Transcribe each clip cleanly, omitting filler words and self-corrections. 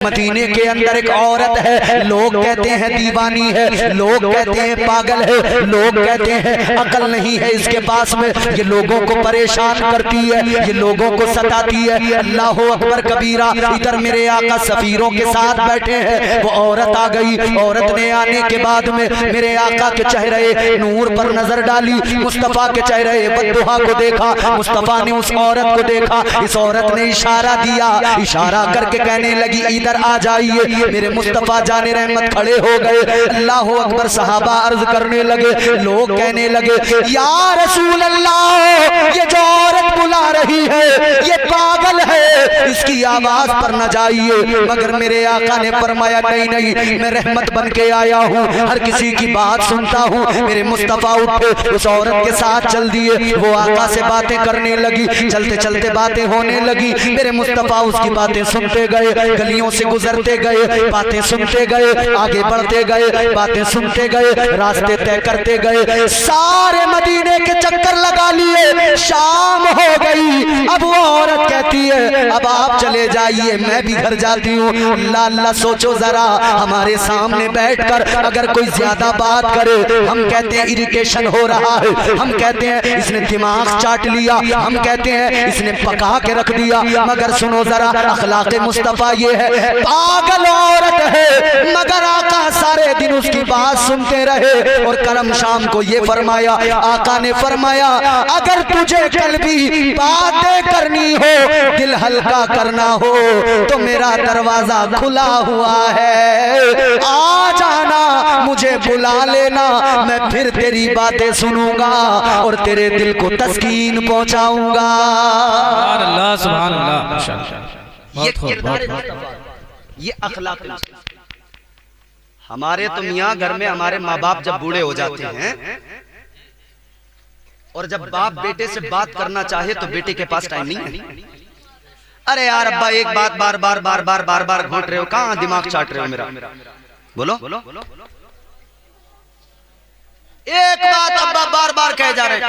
मदीने के अंदर एक औरत है, लोग कहते हैं दीवानी है, लोग कहते हैं पागल है, लोग कहते हैं अकल नहीं है इसके पास में, ये लोगों को परेशान करती है, ये लोगों को सताती है। अल्लाह अकबर कबीरा। इधर मेरे आका सफीरों के साथ बैठे हैं, वो औरत आ गई। औरत ने आने के बाद में मेरे आका के चेहरे नूर पर नजर डाली, मुस्तफा के चेहरे बद्दुहा को देखा, मुस्तफा ने उस औरत को देखा। इस औरत ने इशारा दिया, इशारा करके कहने लगी इधर आ जाइए। मेरे मुस्तफा जाने रहमत खड़े हो गए। अल्लाह अकबर। सहाबा अर्ज करने लगे, लोग कहने लगे या रसूल अल्लाह, ये जो औरत बुला रही है ये पागल है, इसकी आवाज पर न जाइए। मगर मेरे आका ने फरमाया नहीं नहीं, मैं रहमत बन के आया हूँ, हर किसी की बात सुनता हूँ। मेरे मुस्तफा उठे, उस औरत के साथ चल दिए। वो आका से बातें करने लगी, चलते चलते बातें होने लगी। मेरे मुस्तफा उसकी बातें सुनते गए, गलियों से गुजरते गए, बातें सुनते गए, आगे बढ़ते गए, बातें सुनते गए, रास्ते तय करते गए। सारे मदीने के चक्कर लगा लिए, शाम हो गई। अब वो औरत कहती है अब आप चले जाइए, मैं भी घर जाती हूँ। अल्लाह अल्लाह सोचो जरा, हमारे सामने बैठकर अगर कोई ज्यादा बात करे, हम कहते हैं इरिटेशन हो रहा है, हम कहते हैं इसने दिमाग चाट लिया, हम कहते हैं इसने पका के रख दिया। मगर सुनो जरा, अखलाक मुस्तफा ये है, पागल औरत है मगर आका सारे दिन उसकी बात सुनते रहे। और करम शाम को ये फरमाया, आका ने फरमाया अगर तुझे कल भी बातें करनी हो, दिल हल्का करना हो, तो मेरा दरवाजा खुला हुआ है, आ जाना, मुझे बुला लेना, मैं फिर तेरी बातें सुनूंगा और तेरे दिल को तस्कीन पहुंचाऊंगा। अल्लाह सुभान अल्लाह। ये अखलाक। हमारे तो मियाँ घर में हमारे माँ बाप जब बूढ़े हो जाते हैं और जब बाप बेटे से बात करना चाहे तो बेटे के पास टाइम नहीं है। अरे यार अब्बा एक बात बार बार बार बार बार बार घोट रहे हो, कहाँ दिमाग चाट रहे हो मेरा, बोलो। एक बात अब्बा बार बार कहे जा रहे।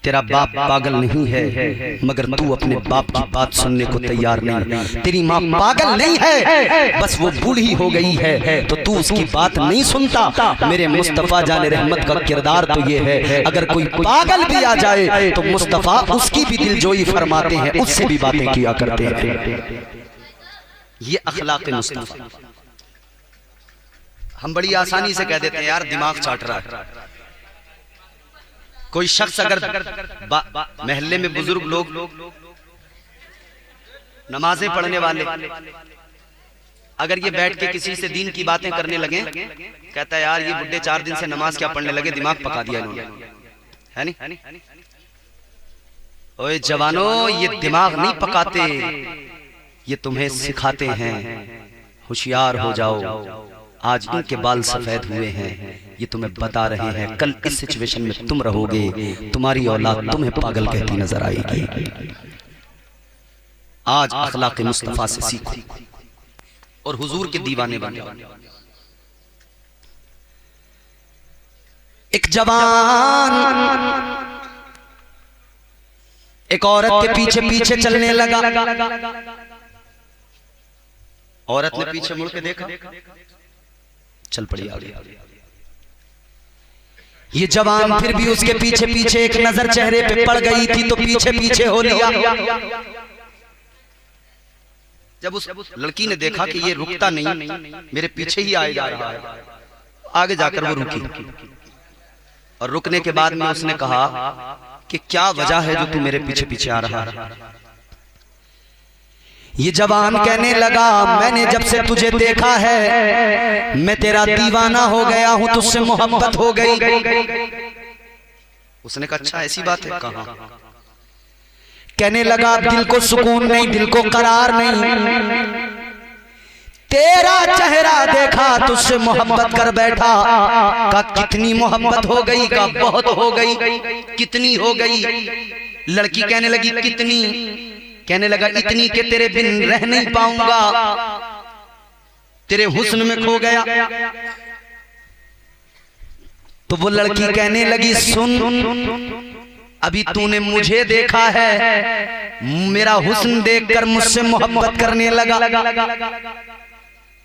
तेरा बाप पागल नहीं है मगर तू अपने बाप की बात सुनने को तैयार नहीं। तेरी माँ पागल नहीं है, बस वो बूढ़ी हो गई है तो तू उसकी बात नहीं सुनता। मेरे मुस्तफा जाने रहमत का किरदार तो ये है, अगर कोई पागल भी आ जाए तो मुस्तफा उसकी भी दिलजोई फरमाते हैं, उससे भी बातें किया करते हैं। ये अखलाक मुस्तफा। हम बड़ी आसानी से कह देते हैं यार दिमाग चाट रहा है। कोई शख्स अगर महल्ले में बुजुर्ग लोग, नमाजें पढ़ने वाले, अगर ये बैठ के किसी से दीन की बातें करने लगे, कहता है यार ये बुड्ढे 4 दिन से नमाज क्या पढ़ने लगे, दिमाग पका दिया इन्होंने, है नहीं? ओए जवानों, ये दिमाग नहीं पकाते, ये तुम्हें सिखाते हैं। होशियार हो जाओ, आज इनके बाल सफेद हुए हैं, ये तुम्हें बता रहे हैं कल इस सिचुएशन में तुम रहोगे, तुम्हारी औलाद तुम्हें पागल कहती नजर आएगी। आज अखलाक मुस्तफा से सीखो और हुजूर के दीवाने बनो। एक जवान एक औरत के पीछे पीछे चलने लगा। औरत ने पीछे मुड़ के देखा, चल पड़ी आगे। ये जवान फिर भी उसके पीछे पीछे, एक नजर चेहरे पे पड़ गई थी तो पीछे पीछे हो लिया। जब उस लड़की ने देखा कि ये रुकता नहीं, मेरे पीछे ही आए जा रहा है, आगे जाकर वो रुकी और रुकने के बाद में उसने कहा कि क्या वजह है जो तू मेरे पीछे पीछे आ रहा है। ये जवान कहने लगा मैंने जब से तुझे देखा है मैं तेरा दीवाना हो गया हूं, तुझसे मोहब्बत हो गई। उसने कहा अच्छा ऐसी बात है, कहा? कहने लगा दिल को सुकून नहीं, दिल को करार नहीं, तेरा चेहरा देखा तुझसे मोहब्बत कर बैठा। का कितनी मोहब्बत हो गई? का बहुत हो गई। कितनी हो गई? लड़की कहने लगी कितनी? कहने लगा इतनी के तेरे बिन रह नहीं पाऊंगा, तेरे हुस्न में खो गया। तो वो लड़की कहने लगी सुन अभी तूने मुझे देखा है, मेरा हुस्न देखकर मुझसे मोहब्बत करने लगा,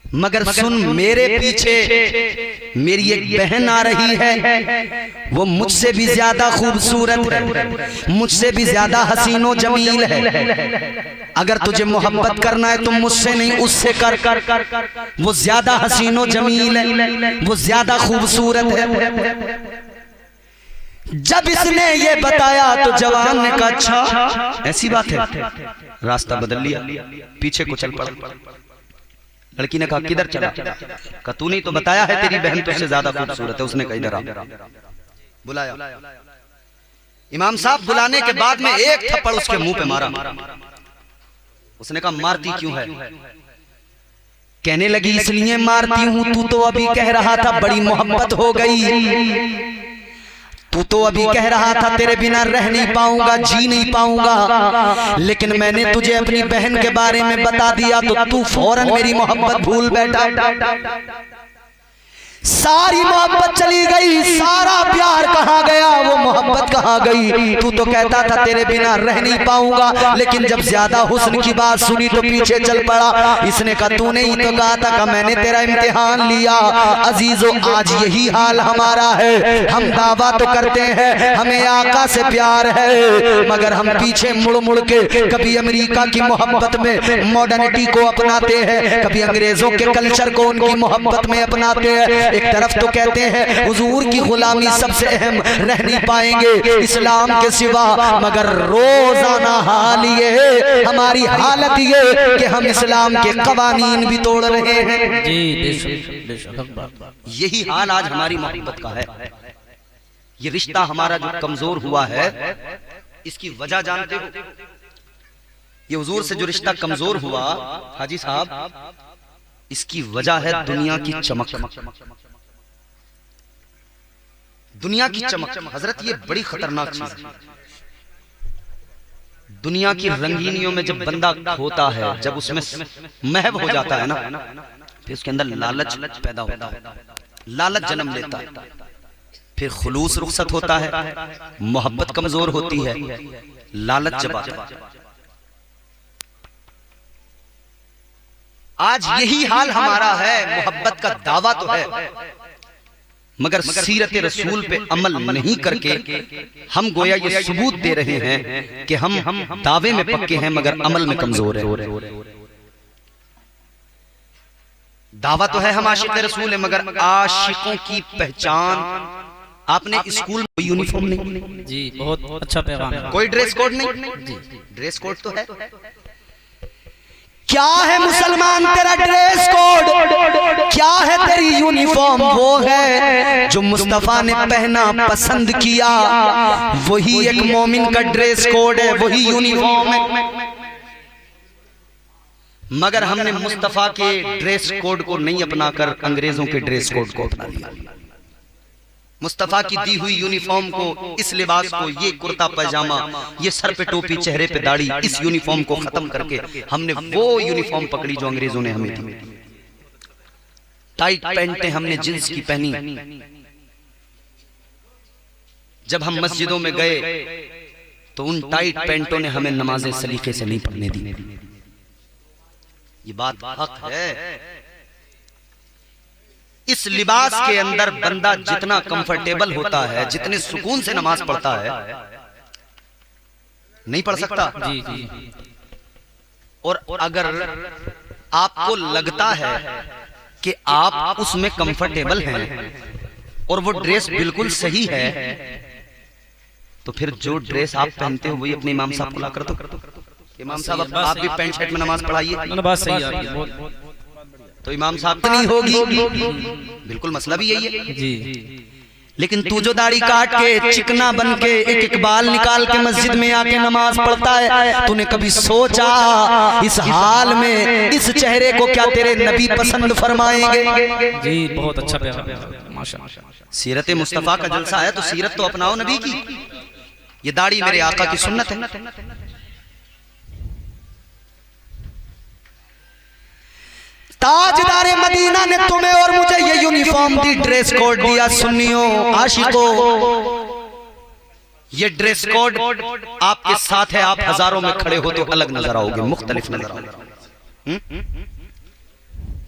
मगर सुन मेरे पीछे मेरी एक बहन आ रही है, वो मुझसे भी ज्यादा खूबसूरत है, मुझसे भी ज्यादा हसीनो जमील है। अगर तुझे मोहब्बत करना है तो मुझसे नहीं उससे कर, वो ज्यादा हसीनो जमील है, वो ज्यादा खूबसूरत है। जब इसने ये बताया तो जवान ने कहा अच्छा ऐसी बात है, रास्ता बदल लिया, पीछे को चल पड़ा। लड़की ने कहा किधर चला? कहा तूने तो बताया है तेरी बहन तुझसे ज्यादा खूबसूरत है। उसने कहा इधर आ। बुलाया। इमाम साहब बुलाने के बाद में एक थप्पड़ उसके मुंह पे मारा। उसने कहा मारती क्यों है? कहने लगी इसलिए मारती हूं, तू तो अभी कह रहा था बड़ी मोहब्बत हो गई, तू तो अभी कह रहा था तेरे बिना रह नहीं पाऊंगा, जी नहीं पाऊंगा, लेकिन मैंने तुझे अपनी बहन के बारे में बता दिया तो तू फौरन मेरी मोहब्बत भूल बैठा। सारी मोहब्बत चली गई, सारा प्यार कहाँ गया, वो मोहब्बत कहाँ गई? तू तो कहता था तेरे बिना रह नहीं पाऊंगा, लेकिन जब ज्यादा हुस्न की बात सुनी तो पीछे चल पड़ा। इसने कहा तूने ही तो कहा था कि मैंने तेरा इम्तिहान लिया। अजीजों आज यही हाल हमारा है, हम दावा तो करते हैं हमें आका से प्यार है, मगर हम पीछे मुड़ मुड़ के कभी अमेरिका की मोहब्बत में मॉडर्निटी को अपनाते हैं, कभी अंग्रेजों के कल्चर को उनकी मोहब्बत में अपनाते हैं। एक तरफ तो कहते हैं हुजूर की गुलामी सबसे अहम, रह नहीं पाएंगे इस्लाम के सिवा, मगर रोजाना हाल ये हमारी हालत ये कि हम इस्लाम के कवानीन भी तोड़ रहे हैं। यही हाल आज हमारी मोहब्बत का है। ये रिश्ता हमारा जो कमजोर हुआ है इसकी वजह जानते हो? ये हुजूर से जो रिश्ता कमजोर हुआ हाजी साहब, इसकी वजह है दुनिया की चमक। दुनिया की चमक हजरत ये बड़ी खतरनाक चीज है। दुनिया की रंगीनियों में जब बंदा खोता है, जब उसमें महव हो जाता है ना, फिर उसके अंदर लालच पैदा होता है, लालच जन्म लेता है, फिर खुलूस रुखसत होता है, मोहब्बत कमजोर होती है, लालच जब आता है। आज यही हाल हमारा है। मोहब्बत का दावा तो है, मगर सीरत रसूल पे अमल नहीं करके हम गोया ये सबूत दे रहे हैं कि हम दावे में पक्के हैं मगर अमल में कमजोर हैं। दावा तो है हम आशिक रसूल है, मगर आशिकों की पहचान आपने स्कूल में यूनिफॉर्म नहीं जी, बहुत अच्छा पैगाम है। कोई ड्रेस कोड नहीं जी, ड्रेस कोड तो है। क्या है मुसलमान तेरा ड्रेस कोड? क्या है तेरी यूनिफॉर्म? वो है जो मुस्तफा ने पहना पसंद किया, वही एक मोमिन का ड्रेस कोड है, वही यूनिफॉर्म है। मगर हमने मुस्तफा के ड्रेस कोड को नहीं अपनाकर अंग्रेजों के ड्रेस कोड को अपना लिया। मुस्तफा की दी हुई यूनिफॉर्म को, इस लिबास को, ये कुर्ता पैजामा, ये सर पे टोपी, चेहरे पे दाढ़ी, इस यूनिफॉर्म को खत्म करके हमने वो यूनिफॉर्म पकड़ी जो अंग्रेजों ने हमें दी। टाइट पैंटें हमने जींस की पहनी। जब हम मस्जिदों में गए तो उन टाइट पैंटों ने हमें नमाजें सलीके से नहीं पढ़ने दी। ये बात हक है। इस लिबास के अंदर बंदा जितना कंफर्टेबल होता है, जितने सुकून से नमाज पढ़ता है, नहीं पढ़ सकता जी जी। और अगर आपको लगता है कि आप उसमें कंफर्टेबल हैं और वो ड्रेस बिल्कुल सही है, तो फिर जो ड्रेस आप पहनते हो वही अपने इमाम साहब को ला कर दो। इमाम साहब आप भी पैंट शर्ट में नमाज पढ़ाइए। बात सही है। तो इमाम साहब नहीं होगी, बिल्कुल मसला भी यही है जी। लेकिन तू जो दाढ़ी काट के चिकना बन के एक एक बाल निकाल के मस्जिद में आके नमाज पढ़ता है, तूने कभी सोचा इस हाल में इस चेहरे को क्या तेरे नबी पसंद फरमाएंगे? जी बहुत अच्छा पैगाम माशाअल्लाह। सीरत मुस्तफा का जलसा है तो सीरत तो अपनाओ नबी की। ये दाढ़ी मेरे आका की सुन्नत है। ताजदारे मदीना ने तुम्हें और मुझे ये यूनिफॉर्म दी, ड्रेस कोड दिया। सुन्नियों, आशिकों, ये ड्रेस कोड आपके साथ है, आप हजारों में खड़े हो तो अलग नजर आओगे, मुख्तलिफ नजर आओगे,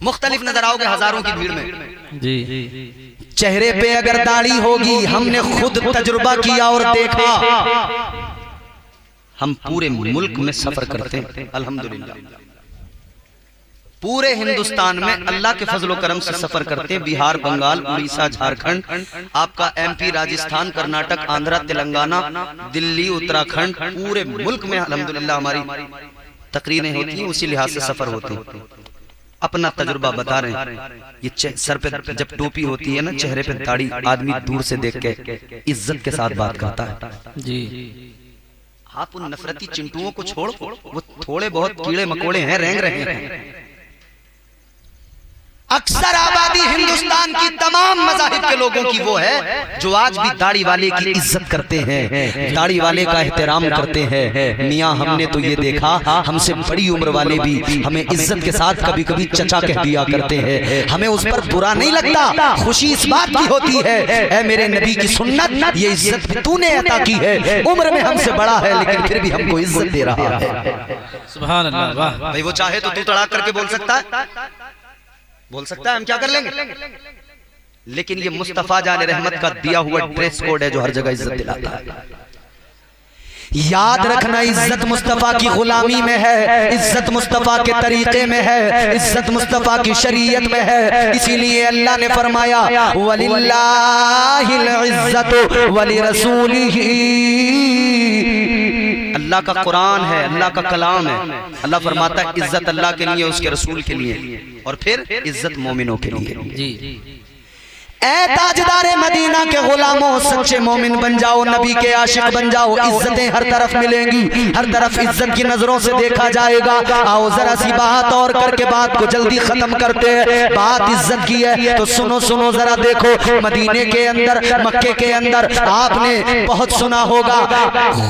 मुख्तलिफ नजर आओगे हजारों की भीड़ में। जी चेहरे पे अगर दाढ़ी होगी, हमने खुद तजुर्बा किया और देखा, हम पूरे मुल्क में सफर करते हैं अल्हम्दुलिल्लाह, पूरे हिंदुस्तान में अल्लाह के फजलो करम से सफर करते हैं। बिहार, बंगाल, उड़ीसा, झारखंड, आपका एमपी, राजस्थान, कर्नाटक, आंध्रा, तेलंगाना, दिल्ली, उत्तराखंड, पूरे मुल्क में अल्हम्दुलिल्लाह हमारी तकरीरें होती हैं, उसी लिहाज से सफर होते हैं। अपना तजुर्बा बता रहे हैं। ये सर पे जब टोपी होती है ना, चेहरे पे दाढ़ी, आदमी दूर से देख के इज्जत के साथ बात करता है। जी आप उन नफरती चिंटुओं को छोड़, वो थोड़े बहुत कीड़े मकोड़े हैं, रेंग रहे हैं। अक्सर आबादी हिंदुस्तान की तमाम मज़ाहिब के लोगों की वो है जो आज भी दाढ़ी वाले की इज्जत करते हैं, दाढ़ी वाले का एहतराम करते हैं। मियाँ हमने तो ये देखा, हमसे बड़ी उम्र वाले भी हमें इज्जत के साथ कभी कभी चचा कह दिया करते हैं, हमें उस पर बुरा नहीं लगता, खुशी इस बात की होती है, ऐ मेरे नबी की सुन्नत, ये इज्जत तूने अता की है, उम्र में हमसे बड़ा है लेकिन फिर भी हमको इज्जत दे रहा है। सुभान अल्लाह, वाह भाई वो चाहे तो तू तड़ाक करके बोल सकता है, बोल सकता है, हम क्या कर लेंगे, लेकिन ये मुस्तफा जाने रहमत का दिया हुआ ड्रेस कोड है जो हर जगह इज्जत दिलाता है। याद रखना, इज्जत मुस्तफा की गुलामी में है, इज्जत मुस्तफा के तरीके में है, इज्जत मुस्तफा की शरीयत में है। इसीलिए अल्लाह ने फरमाया वलिल्लाहिल इज्जतु वलिरसूलिही, अल्लाह का कुरान है, अल्लाह का कलाम है। अल्लाह फरमाता है इज्जत अल्लाह के लिए, उसके रसूल के लिए, और फिर इज्जत मोमिनों के लिए। जी ऐ ताजदारे मदीना के गुलामों, सच्चे मोमिन बन जाओ, नबी के आशिक बन जाओ, इज्जतें हर तरफ मिलेंगी, हर तरफ इज्जत की नजरों से देखा जाएगा। आओ जरा सी बात और करके बात को जल्दी खत्म करते हैं। बात इज्जत की है तो सुनो सुनो जरा, देखो मदीने के अंदर, मक्के के अंदर आपने बहुत सुना होगा,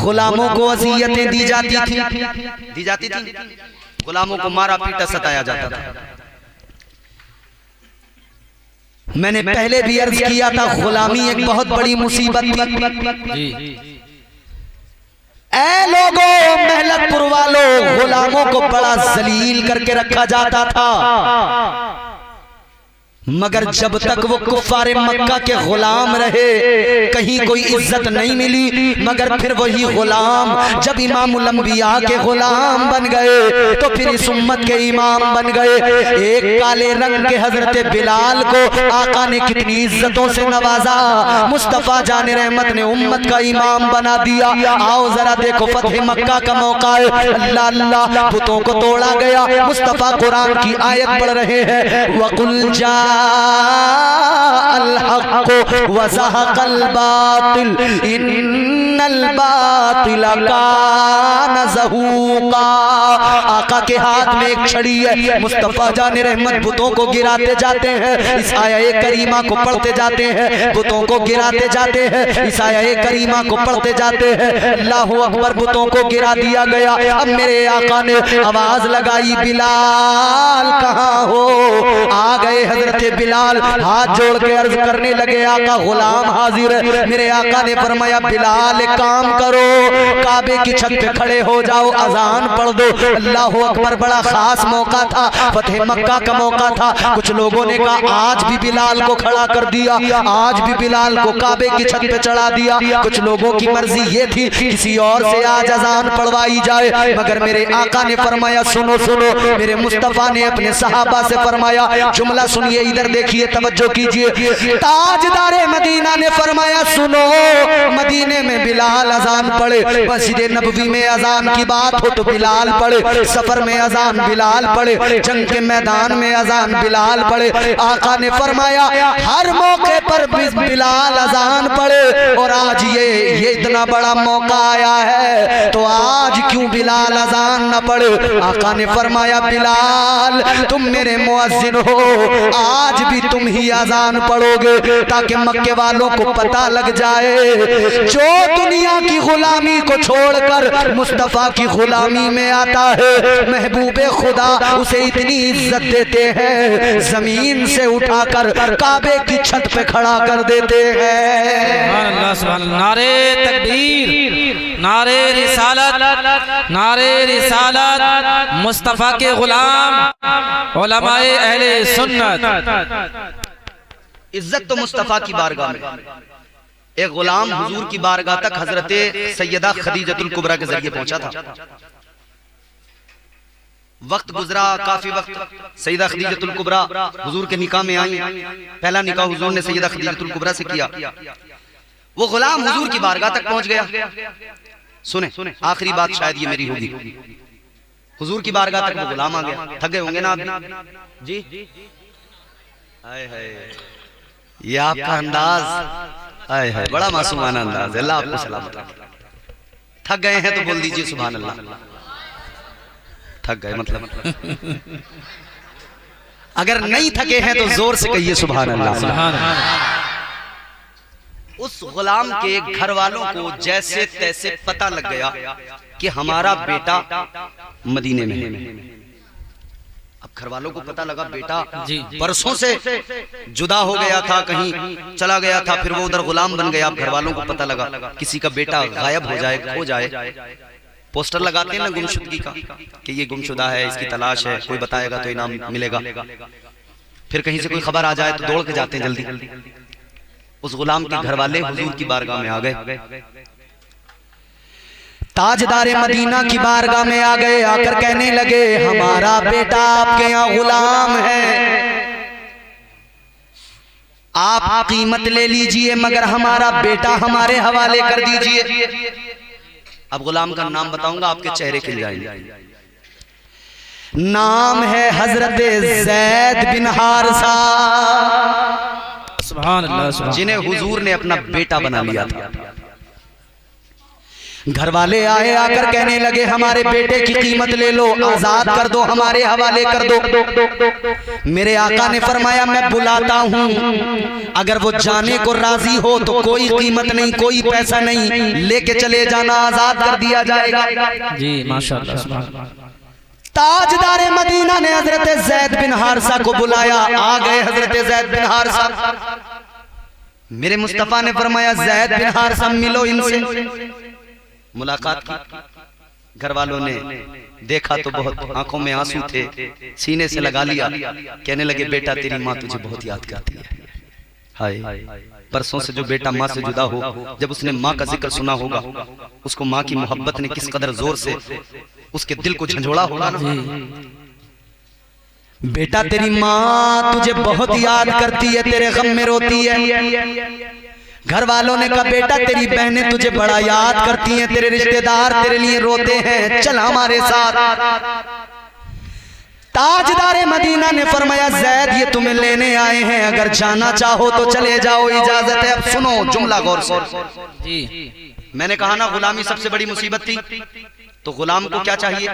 गुलामों को वसीयतें दी जाती थी, गुलामों को मारा पीटा सताया जाता था। मैंने पहले भी अर्ज किया था, गुलामी एक बहुत बड़ी मुसीबत थी। ऐ लोगों, महलतपुर वालों, गुलामों को बड़ा जलील करके रखा जाता था, मगर जब तक वो कुफ्फारे मक्का के गुलाम रहे कहीं कोई इज्जत नहीं मिली। मगर फिर वही गुलाम जब इमामुल अंबिया के गुलाम बन गए तो फिर इस उम्मत के इमाम बन गए। एक काले रंग के हजरत बिलाल को आका ने कितनी इज्जतों से नवाजा, मुस्तफा जाने रहमत ने उम्मत का इमाम बना दिया। आओ जरा देखो, फतह मक्का का मौका है, अल्लाह अल्लाह बुतों को तोड़ा गया। मुस्तफा कुरान की आयत पढ़ रहे हैं, वकुल जा अल-हक़ व ज़हक़ल बातिल इन्नल बातिल कान ज़हूक़ा। आका के हाथ में एक छड़ी है, मुस्तफा जाने रहमत बुतों को गिराते जाते हैं, इस आया करीमा को पढ़ते जाते हैं, बुतों को गिराते जाते हैं, इस आया करीमा को पढ़ते जाते हैं। अल्लाहु अकबर, बुतों को गिरा दिया गया। अब मेरे आका ने आवाज लगाई, बिलाल कहाँ हो? आ गए हजरत बिलाल, हाथ जोड़ के अर्ज करने लगे, आका गुलाम हाजिर है। मेरे आका ने फरमाया, बिलाल एक काम करो, काबे की छत पे खड़े हो जाओ, अजान पढ़ दो। अल्लाह अकबर, बड़ा खास मौका था, फतेह मक्का का मौका था। कुछ लोगों ने कहा आज भी बिलाल को खड़ा कर दिया, आज भी बिलाल को काबे की छत पे चढ़ा दिया। कुछ लोगों की मर्जी ये थी किसी और से आज अजान पढ़वाई जाए, मगर मेरे आका ने फरमाया, सुनो सुनो। मेरे मुस्तफा ने अपने सहाबा से फरमाया, जुमला सुनिए, इधर देखिए, तवज्जो कीजिए। ताजदारे मदीना ने फरमाया, सुनो, मदीने में बिलाल अजान पढ़े, मस्जिद नबवी में अजान की बात हो तो बिलाल पढ़े, सफर में अजान बिलाल पढ़े, जंग के मैदान में अजान बिलाल पढ़े। आका ने फरमाया, हर मौके पर बिलाल अजान पढ़े, और आज ये इतना बड़ा मौका आया है तो आज क्यों बिलाल अजान न पढ़े? आका ने फरमाया, बिलाल तुम मेरे मुअज्जिन हो, आज भी तुम ही अजान पढ़ोगे ताकि मक्के वालों को पता लग जाए जो दुनिया की गुलामी को छोड़कर मुस्तफा की गुलामी में आता है, महबूबे खुदा उसे इतनी इज्जत देते हैं जमीन से उठाकर काबे की छत पे खड़ा कर देते हैं। नारे तकबीर, नारे रिसालत, नारे रिसालत, मुस्तफा के गुलाम उलमाए अहले सुन्नत। इज्जत तो मुस्तफा की बारगाह में, एक गुलाम हुजूर की बारगाह तक हजरत सैयदा खदीजतुल कुबरा के जरिए पहुंचा था। वक्त गुजरा, काफी वक्त, सैयदा खदीजतुल कुबरा हुजूर के निकाह में आई। पहला निकाह हुजूर ने सैयदा खदीजतुल कुबरा से किया। वो गुलाम हुजूर की बारगाह तक पहुंच गया। सुने आखिरी बात शायद ये मेरी होगी। हुजूर की बारगाह तक वो गुलाम आ गया। थक गए होंगे ना आप जी? हाय हाय, ये आपका अंदाज, हाय हाय, बड़ा मासूमाना अंदाज है। अल्लाह आपको सलामत रखे। थक गए हैं तो बोल दीजिए सुभान अल्लाह। थक गए मतलब अगर नहीं थके हैं तो जोर से कहिए सुभान अल्लाह। उस गुलाम के घर वालों को जैसे तैसे पता लग गया कि हमारा बेटा मदीने में है। अब घर वालों को पता लगा बेटा बरसों से जुदा हो गया था, कहीं चला गया था, फिर वो उधर गुलाम बन गया। अब घर वालों को पता लगा किसी का बेटा गायब हो जाए, खो जाए। पोस्टर लगाते हैं ना गुमशुदगी का कि ये गुमशुदा है, इसकी तलाश है, कोई बताएगा तो इनाम मिलेगा। फिर कहीं से कोई खबर आ जाए तो दौड़ के जाते हैं जल्दी। उस गुलाम के घर वाले हुजूर की बारगाह में आ गए, ताजदारे मदीना की बारगाह में आ गए। आकर कहने लगे हमारा बेटा आपके यहाँ गुलाम है, आप कीमत ले लीजिए मगर हमारा बेटा हमारे हवाले कर दीजिए। अब गुलाम का नाम बताऊंगा, आपके चेहरे खिल जाएंगे। नाम है हजरत ज़ैद बिन हारिसा, सुभान अल्लाह, जिन्हें हुजूर ने अपना बेटा बना लिया था। घर वाले आए, आकर कहने लगे हमारे बेटे की कीमत ले लो, आजाद कर दो, हमारे हवाले कर दो। मेरे आका ने फरमाया मैं बुलाता हूँ, अगर वो जाने को राजी हो तो कोई कीमत नहीं, कोई पैसा नहीं, लेके चले जाना, आजाद कर दिया जाएगा। जी माशाअल्लाह। ताजदारे मदीना ने हजरत ज़ैद बिन हारिसा को बुलाया। आ गए हजरत ज़ैद बिन हारिसा। मेरे मुस्तफा ने फरमाया ज़ैद बिन हारिसा मिलो इनसे। मुलाकात की। घर वालों ने देखा तो बहुत आंखों में आंसू थे, सीने से लगा लिया। कहने लगे बेटा तेरी माँ तुझे बहुत याद करती है। हाय, परसों से जो बेटा माँ से जुदा हो, जब उसने माँ का जिक्र सुना होगा, उसको माँ की मोहब्बत ने किस कदर जोर से उसके दिल को झंझोड़ा होगा ना। बेटा तेरी माँ तुझे बहुत याद करती है, तेरे गम में रोती है। घर वालों ने कहा बेटा तेरी बहनें तुझे बड़ा याद करती हैं, तेरे रिश्तेदार तेरे लिए रोते हैं, चल हमारे साथ। ताजदारे मदीना ने फरमाया ज़ैद ये तुम्हें लेने आए हैं, अगर जाना चाहो तो चले जाओ, इजाजत है। अब सुनो जुमला गौर से। जी मैंने कहा ना गुलामी सबसे बड़ी मुसीबत थी, तो गुलाम को क्या चाहिए?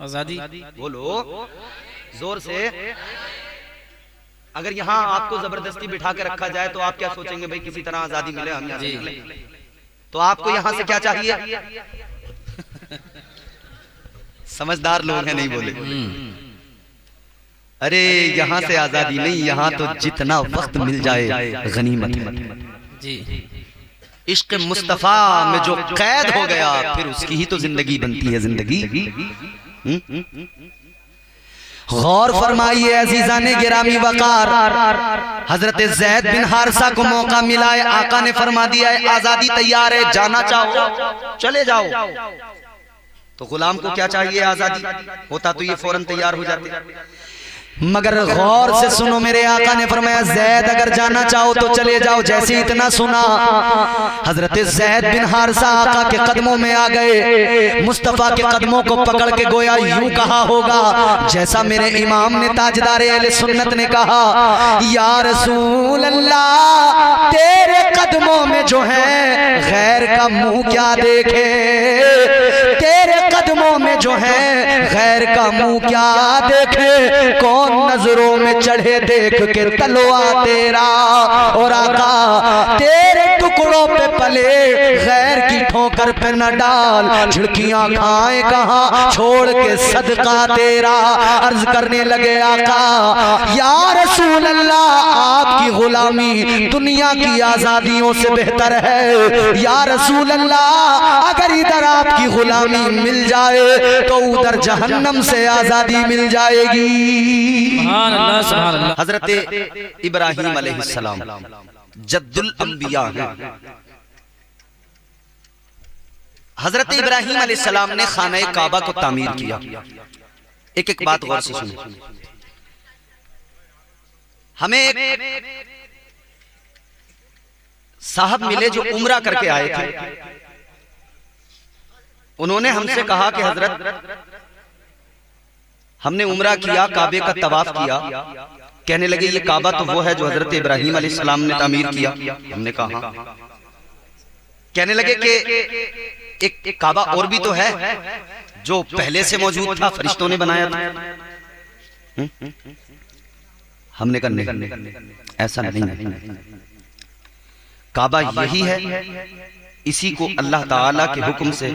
आजादी। बोलो जोर से। अगर यहाँ आपको जबरदस्ती बिठा के रखा जाए तो आप क्या सोचेंगे? भाई किसी तरह आजादी मिले, हम यहाँ से निकले। तो आपको यहाँ से क्या चाहिए? समझदार लोग हैं, नहीं बोले। अरे यहाँ से आजादी नहीं, यहाँ तो जितना वक्त मिल जाए गनीमत है। जी इश्क मुस्तफा में जो कैद हो गया फिर उसकी ही तो जिंदगी बनती है जिंदगी। गौर फरमाइए अजीजाने गिरामी वकार, हजरत ज़ैद बिन हारिसा को मौका मिला है, आका ने फरमा दिया है आजादी तैयार है, जाना चाहो चले जाओ। तो गुलाम को क्या चाहिए? आजादी। होता तो ये फौरन तैयार हो जाते। मगर गौर से सुनो, मेरे आका ने फरमाया ज़ैद अगर जाना चाहो तो चले जाओ। जैसे इतना सुना हजरत ज़ैद बिन हारिसा आका के कदमों में आ गए। मुस्तफ़ा के कदमों को पकड़ के गोया यूं कहा होगा जैसा मेरे इमाम ने ताजदारे अहले सुन्नत ने कहा, या रसूल अल्लाह तेरे कदमों में जो है गैर का मुंह क्या देखे, तेरे कदमों में जो है गैर का मुंह क्या देखे, कौन कौन नजरों में चढ़े देख के तलवा तेरा, और आका तेरे टुकड़ों पे पले गैर की ठोकर पे न डाल, झिड़कियां खाए कहां छोड़ के सदका तेरा। अर्ज करने लगे आका या रसूल अल्लाह आपकी गुलामी दुनिया की आजादियों से बेहतर है। या रसूल अल्लाह अगर इधर आपकी गुलामी मिल जाए तो उधर जहन्नम से आजादी मिल जाएगी। हजरत इब्राहिम अलैहिस्सलाम जद्दुल अंबिया है। हजरत इब्राहिम अलैहिस्सलाम ने खाना काबा को तामीर किया। एक एक बात गौर से सुनिए। हमें एक साहब मिले जो उम्रा करके आए थे। उन्होंने हमसे कहा कि हजरत हमने उम्रा किया, काबे का तवाफ किया। कहने लगे ये काबा तो वो है जो हजरत इब्राहिम अलैहिस्सलाम ने तामीर किया। हमने कहा कहने लगे कि एक काबा और भी तो है जो पहले से मौजूद था, फरिश्तों ने बनाया था। हमने कहा नहीं, ऐसा नहीं है। काबा यही है, इसी को अल्लाह ताला के हुक्म से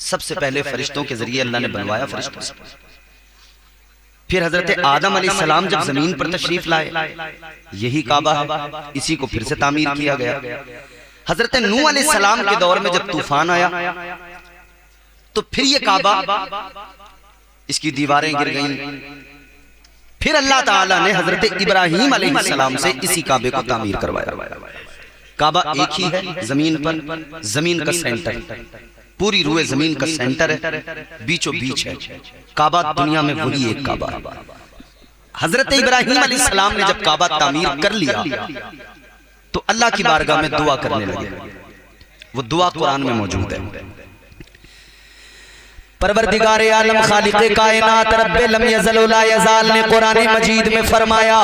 सबसे पहले फरिश्तों के जरिए अल्लाह ने बनवाया फरिश्तों से। फिर हजरत आदम अलैहिस्सलाम जब जमीन पर तशरीफ लाए, यही काबा है, इसी को फिर से तामीर किया गया। हजरत नूह अलैहिस्सलाम के दौर में जब तूफान आया तो फिर ये काबा, इसकी दीवारें गिर गईं। फिर अल्लाह ताला ने हजरत इब्राहिम अलैहिस्सलाम से इसी काबे को तामीर करवाया। काबा एक ही है जमीन पर, जमीन का सेंटर, पूरी रूए जमीन का सेंटर है, बीचों बीच है काबा। दुनिया में वही एक काबा है। हजरत इब्राहिम अलैहिस्सलाम ने जब काबा तामीर कर लिया तो अल्लाह की बारगाह में दुआ करने लगे। वो दुआ कुरान में मौजूद है। परवरदिगार आलम खालिक़े कायनात रब्बे लम यज़ल व ला यज़ाल ने कुरान मजीद में फरमाया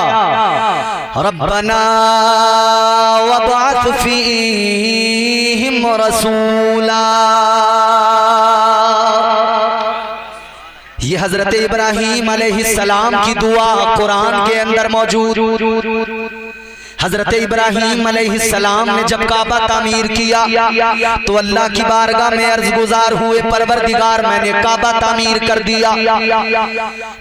रब्बना वबअथ फ़ीहिम रसूला। ये हजरत इब्राहिम अलैहिस्सलाम की दुआ कुरान के अंदर मौजूद। हजरत इब्राहिम अलैहिस्सलाम ने जब काबा तामीर किया तो अल्लाह की बारगाह में अर्ज गुजार हुए, परवरदिगार मैंने काबा तामीर कर दिया।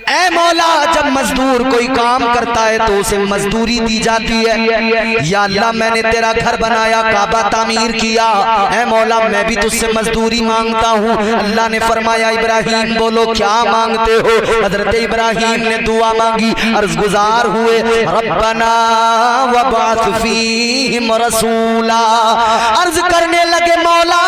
ऐ मौला, जब मजदूर कोई काम करता है तो उसे मजदूरी दी जाती है। या अल्लाह मैंने तेरा घर बनाया, काबा तामीर किया, ऐ मौला मैं भी तुझसे मजदूरी मांगता हूँ। अल्लाह ने फरमाया इब्राहिम बोलो क्या मांगते हो। हजरत इब्राहिम ने दुआ मांगी, अर्ज गुजार हुए रब्बना रसूला। अर्ज करने लगे मौला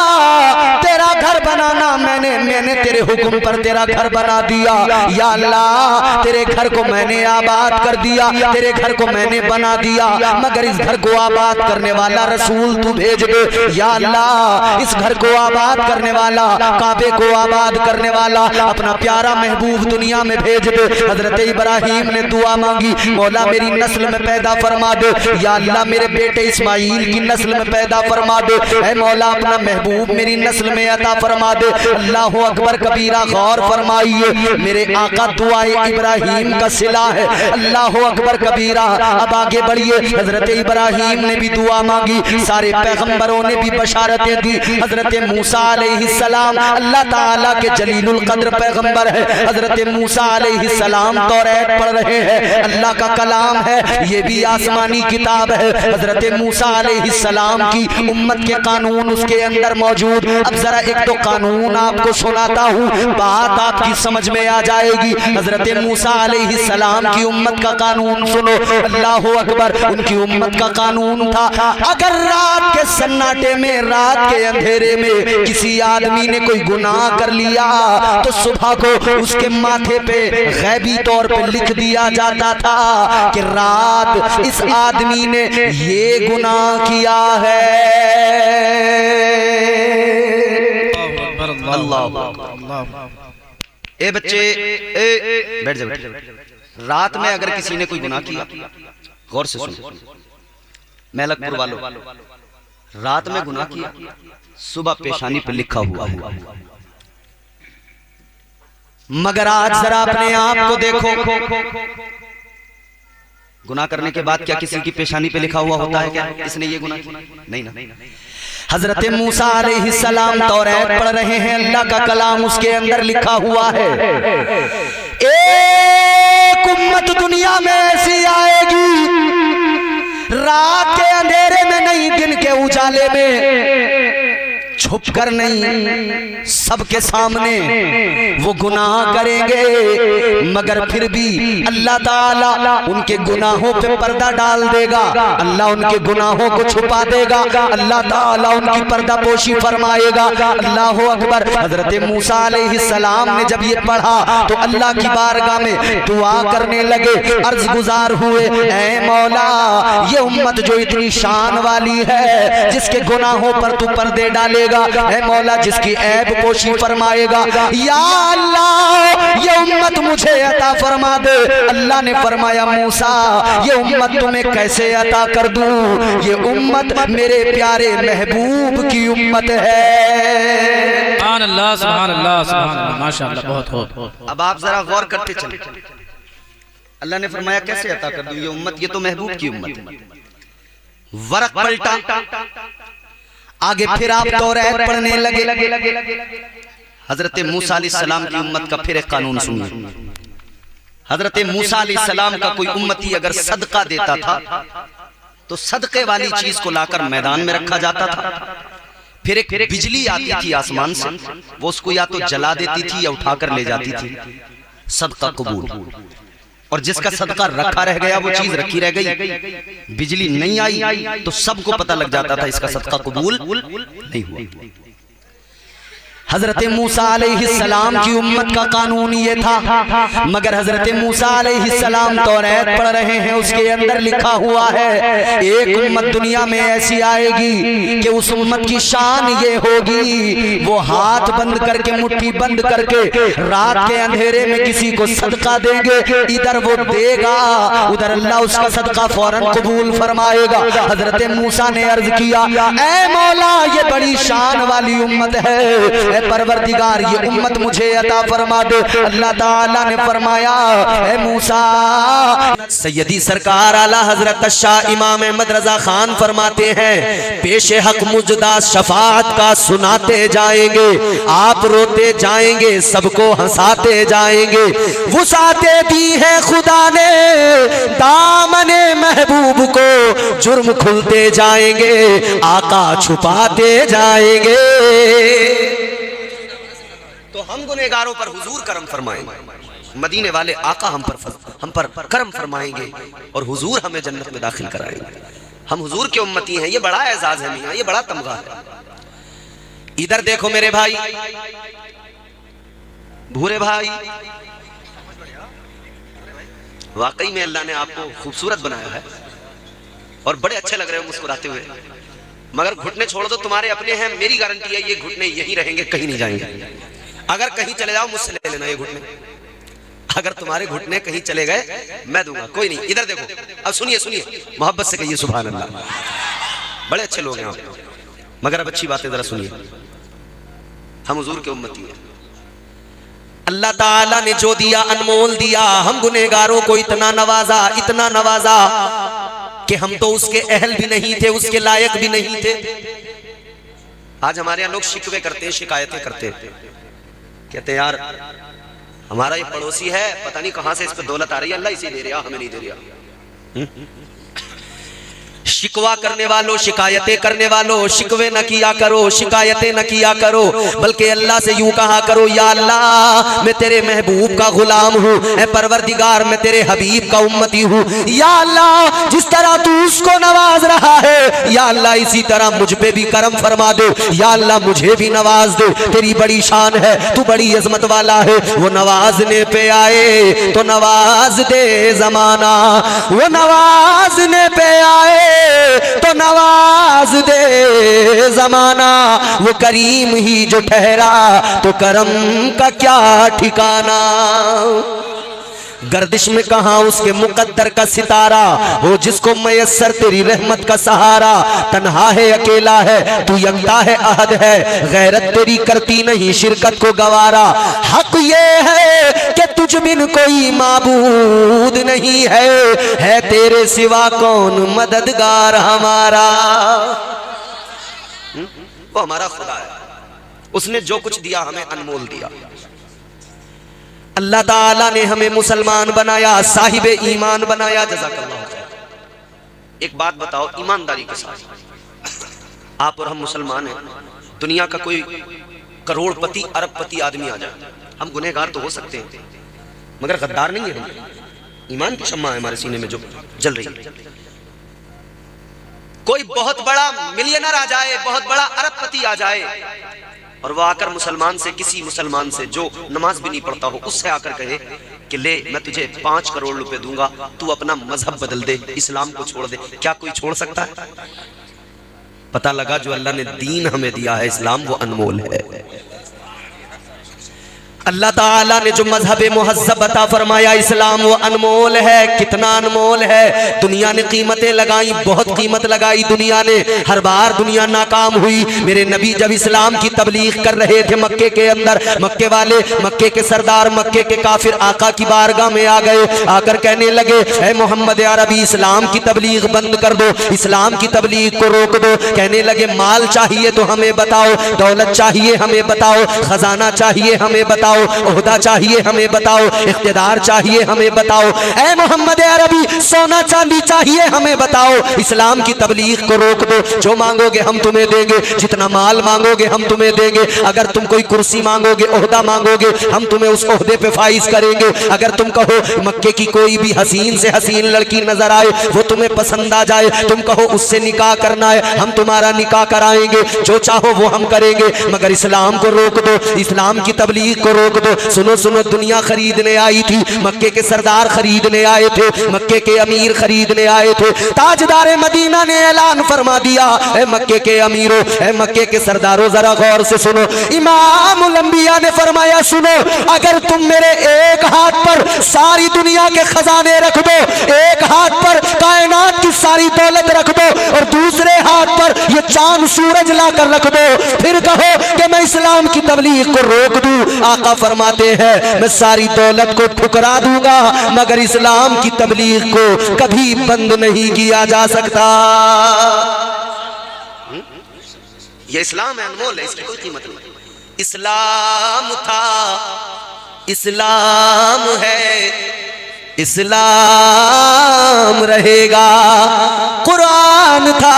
तेरा घर बनाना मैंने तेरे हुक्म पर तेरा घर बना दिया। या अल्लाह तेरे घर को मैंने आबाद कर दिया, तेरे घर को मैंने बना दिया, मगर इस घर को आबाद करने वाला रसूल तू भेज दे। या अल्लाह इस घर को आबाद करने वाला, काबे को आबाद करने वाला अपना प्यारा महबूब दुनिया में भेज दे। हजरत इब्राहिम ने दुआ मांगी, मौला मेरी नस्ल में पैदा फरमा दे। या अल्लाह मेरे बेटे इस्माइल की नस्ल में पैदा फरमा दे। ऐ मौला अपना महबूब मेरी नस्ल में अता फरमा दे। अल्लाह अकबर कबीरा, गौर फरमाइए मेरे आका दुआए इब्राहिम का सिला है। अल्लाह अकबर कबीरा। अब आगे बढ़िए, हजरत इब्राहिम ने भी दुआ मांगी, सारे पैगंबरों ने भी बशारतें दी। हजरत मूसा अलैहिस्सलाम अल्लाह ताला के जलीलुल कद्र पैगंबर है। हजरत मूसा अलैहिस्सलाम तौरात पढ़ रहे हैं, अल्लाह का कलाम है, ये भी आसमानी किताब है। हजरत मूसा अलैहिस्सलाम की उम्मत के कानून उसके अंदर मौजूद। अब जरा एक तो कानून आपको सुनाता हूँ, बात आपकी समझ में आ जाएगी। हजरत मूसा अलैहिस्सलाम की उम्मत का कानून सुनो। अल्लाह अकबर। उनकी उम्मत का कानून था, अगर रात के सन्नाटे में, रात के अंधेरे में किसी आदमी ने कोई गुनाह कर लिया तो सुबह को उसके माथे पे गैबी तौर पे लिख दिया जाता था कि रात इस आदमी ने ये गुनाह किया है। अल्लाह। ए बच्चे बैठ जाओ। रात में अगर किसी ने कोई गुनाह किया, गौर से सुनो महलकपुर वालों, रात में गुनाह किया, सुबह पेशानी पे लिखा हुआ मगर आज जरा अपने आप को देखो, गुनाह करने के बाद क्या किसी की पेशानी पे लिखा हुआ होता है क्या इसने ये गुनाह किया? नहीं ना। हजरत मूसा अलैहिस्सलाम तौरात पढ़ रहे हैं, अल्लाह का कलाम उसके अंदर लिखा हुआ है, एक उम्मत दुनिया में ऐसी आएगी, रात के अंधेरे में नहीं, दिन के उजाले में, छुप कर नहीं, सबके सामने वो गुनाह करेंगे, मगर फिर भी अल्लाह ताला उनके गुनाहों पे पर्दा डाल देगा, अल्लाह उनके गुनाहों को छुपा देगा, अल्लाह ताला उनकी पर्दा पोशी फरमाएगा। अल्लाह अकबर। हजरत मूसा अलैहिस्सलाम ने जब ये पढ़ा तो अल्लाह की बारगाह में दुआ करने लगे, अर्ज गुजार हुए, ऐ मौला ये उम्मत जो इतनी शान वाली है, जिसके गुनाहों पर तू पर्दे डालेगा, ऐ मौला जिसकी ऐब पोशी फरमाएगा, या अल्लाह ये उम्मत मुझे अता फरमा दे। अल्लाह ने फरमाया मूसा ये उम्मत तुम्हें कैसे अता कर दूं, ये उम्मत मेरे प्यारे महबूब की उम्मत है। सुभान अल्लाह, सुभान अल्लाह, सुभान अल्लाह, माशाअल्लाह, बहुत हो। अब आप जरा गौर करते चले, अल्लाह ने फरमाया कैसे अता कर दूं ये उम्मत, ये तो महबूब की उम्मत है। वरक पलटा, आगे फिर आप तौरात पढ़ने लगे। हजरत मूसा अलैहिस्सलाम की उम्मत का फिर एक कानून सुनिए। हजरत मूसा अलैहिस्सलाम का कोई उम्मती अगर सदका देता था तो सदके वाली चीज को लाकर मैदान में रखा जाता था, फिर एक बिजली आती थी आसमान से, वो उसको या तो जला देती थी या उठाकर ले जाती थी, सदका कबूल। और जिसका सदका रखा रह गया, वो चीज रखी रह गई, बिजली नहीं आई तो सबको पता लग जाता था इसका सदका कबूल नहीं हुआ। हजरत मूसा अलैहिस्सलाम की उम्मत का कानून ये था, मगर हजरत मूसा अलैहिस्सलाम तौरात पढ़ रहे हैं, उसके अंदर लिखा हुआ है एक उम्मत दुनिया में ऐसी आएगी कि उस उम्मत की शान ये होगी, वो हाथ बंद करके, मुट्ठी बंद करके रात के अंधेरे में किसी को सदका देंगे, इधर वो देगा, उधर अल्लाह उसका सदका फौरन कबूल फरमाएगा। हजरत मूसा ने अर्ज किया, ऐ मौला ये बड़ी शान वाली उम्मत है, परवरदिगार ये उम्मत मुझे अता फरमा दे। अल्लाह ताला ने फरमाया, ऐ मूसा, सैयदी सरकार आला हजरत शाह इमाम अहमद रजा खान फरमाते हैं, पेशे हक मुजदा शफाअत का सुनाते जाएंगे, आप रोते जाएंगे, सबको हंसाते जाएंगे, वुसाते दी है खुदा ने दामने महबूब को, जुर्म खुलते जाएंगे, आका छुपाते जाएंगे। तो हम गुनहगारों पर हुजूर करम फरमाएंगे, मदीने वाले आका हम पर करम फरमाएंगे और हुजूर हमें जन्नत में दाखिल कराएंगे। हम हुजूर के उम्मती हैं, ये बड़ा एजाज है मियां, ये बड़ा तमगा है। इधर देखो मेरे भाई, भूरे भाई, वाकई में अल्लाह ने आपको खूबसूरत बनाया है और बड़े अच्छे लग रहे हो मुस्कुराते हुए, मगर घुटने छोड़ दो, तुम्हारे अपने हैं, मेरी गारंटी है ये घुटने यहीं रहेंगे, कहीं नहीं जाएंगे। अगर कहीं चले जाओ मुझसे ले लेना ये घुटने, अगर तुम्हारे घुटने कहीं चले गए मैं दूंगा, कोई नहीं। इधर देखो, अब सुनिए सुनिए, मोहब्बत से कहिए सुभान अल्लाह, बड़े अच्छे लोग हैं आप, मगर अब अच्छी बातें जरा सुनिए, हम हुजूर के उम्मती हैं। अल्लाह ताला ने जो दिया अनमोल दिया, हम गुनहगारों को इतना नवाजा कि हम तो उसके अहल भी नहीं थे, उसके लायक भी नहीं थे। आज हमारे यहाँ लोग शिकवे करते हैं, शिकायतें करते हैं, कहते हैं यार हमारा ये पड़ोसी है, पता नहीं कहां से इस पे दौलत आ रही है, अल्लाह इसे दे रहा, हमें नहीं दे रहा। शिकवा करने वालों, शिकायतें करने वालों, शिकवे न किया करो, शिकायतें न किया करो, बल्कि अल्लाह से यूं कहा करो, या अल्लाह मैं तेरे महबूब का गुलाम हूँ, ऐ परवरदिगार मैं तेरे हबीब का उम्मती हूँ, या अल्लाह जिस तरह तू उसको नवाज रहा है, या अल्लाह इसी तरह मुझ पे भी करम फरमा दे, या अल्लाह मुझे भी नवाज दे, तेरी बड़ी शान है, तू बड़ी अजमत वाला है। वो नवाजने पे आए तो नवाज दे जमाना, वो नवाजने पे आए तो नवाज दे जमाना, वो करीम ही जो ठहरा तो करम का क्या ठिकाना। गर्दिश में कहाँ उसके मुकद्दर का सितारा, हो जिसको मयस्सर तेरी रहमत का सहारा। तन्हा है अकेला है तू यकता है अहद है, गैरत तेरी करती नहीं शिरकत को गवारा। हक ये है कि तुझ बिन कोई माबूद नहीं है तेरे सिवा कौन मददगार हमारा। वो हमारा खुदा है, उसने जो कुछ दिया हमें अनमोल दिया। अल्लाह ताला ने हमें मुसलमान बनाया, साहिबे ईमान बनाया। जज़ाकल्लाह खैर। एक बात बताओ ईमानदारी के साथ, आप और हम मुसलमान हैं, दुनिया का कोई करोड़पति अरबपति आदमी आ जाए, हम गुनहगार तो हो सकते हैं मगर गद्दार नहीं है। हम ईमान की शम्मा है हमारे सीने में जो जल रही है। कोई बहुत बड़ा मिलियनर आ जाए, बहुत बड़ा अरबपति आ जाए और वो आकर मुसलमान से, किसी मुसलमान से जो नमाज भी नहीं पढ़ता हो, उससे आकर कहे कि ले मैं तुझे 5 करोड़ रुपए दूंगा, तू अपना मजहब बदल दे, इस्लाम को छोड़ दे, क्या कोई छोड़ सकता है? पता लगा जो अल्लाह ने दीन हमें दिया है इस्लाम, वो अनमोल है। अल्लाह ताला ने जो मजहब मुहज्जब अता फरमाया इस्लाम, वो अनमोल है। कितना अनमोल है, दुनिया ने कीमतें लगाई, बहुत कीमत लगाई दुनिया ने, हर बार दुनिया नाकाम हुई। मेरे नबी जब इस्लाम की तबलीग कर रहे थे मक्के के अंदर, मक्के वाले, मक्के के सरदार, मक्के के काफिर आका की बारगाह में आ गए, आकर कहने लगे ऐ मोहम्मद अरबी इस्लाम की तबलीग बंद कर दो, इस्लाम की तबलीग को रोक दो। कहने लगे माल चाहिए तो हमें बताओ, दौलत चाहिए हमें बताओ, खजाना चाहिए हमें बताओ, ओहदा चाहिए हमें बताओ, इख्तिदार चाहिए हमें बताओ। ऐ मोहम्मद अरबी सोना चांदी चाहिए हमें बताओ, इस्लाम की तबलीग को रोक दो। जो मांगोगे हम तुम्हें देंगे, जितना माल मांगोगे हम तुम्हें देंगे। अगर तुम कोई कुर्सी मांगोगे, ओहदा मांगोगे, हम तुम्हें उस ओहदे पे फाइज करेंगे। अगर तुम कहो मक्के की कोई भी हसीन से हसीन लड़की नजर आए, वो तुम्हें पसंद आ जाए, तुम कहो उससे निकाह करना है, हम तुम्हारा निकाह कराएंगे, जो चाहो वो हम करेंगे, मगर इस्लाम को रोक दो, इस्लाम की तबलीग को रोक दो। सुनो सुनो, दुनिया खरीदने आई थी, मक्के के सरदार खरीदने आए थे, मक्के के अमीर खरीदने आए थे। ताजदार मदीना ने ऐलान फरमा दिया, ए मक्के के अमीरों, ए मक्के के सरदारों, जरा गौर से सुनो। इमामुल अंबिया ने फरमाया सुनो, अगर तुम मेरे एक हाथ पर सारी दुनिया के खजाने रख दो, एक हाथ पर कायनात की सारी दौलत रख दो और दूसरे हाथ पर ये चांद सूरज लाकर रख दो, फिर कहो कि मैं इस्लाम की तबलीग को रोक दूं। आका फरमाते हैं मैं सारी दौलत को ठुकरा दूंगा मगर इस्लाम की तबलीग को कभी बंद नहीं किया जा सकता। ये इस्लाम है, अनमोल है, इसकी कोई कीमत नहीं। इस्लाम था, इस्लाम है, इस्लाम रहेगा। कुरान था,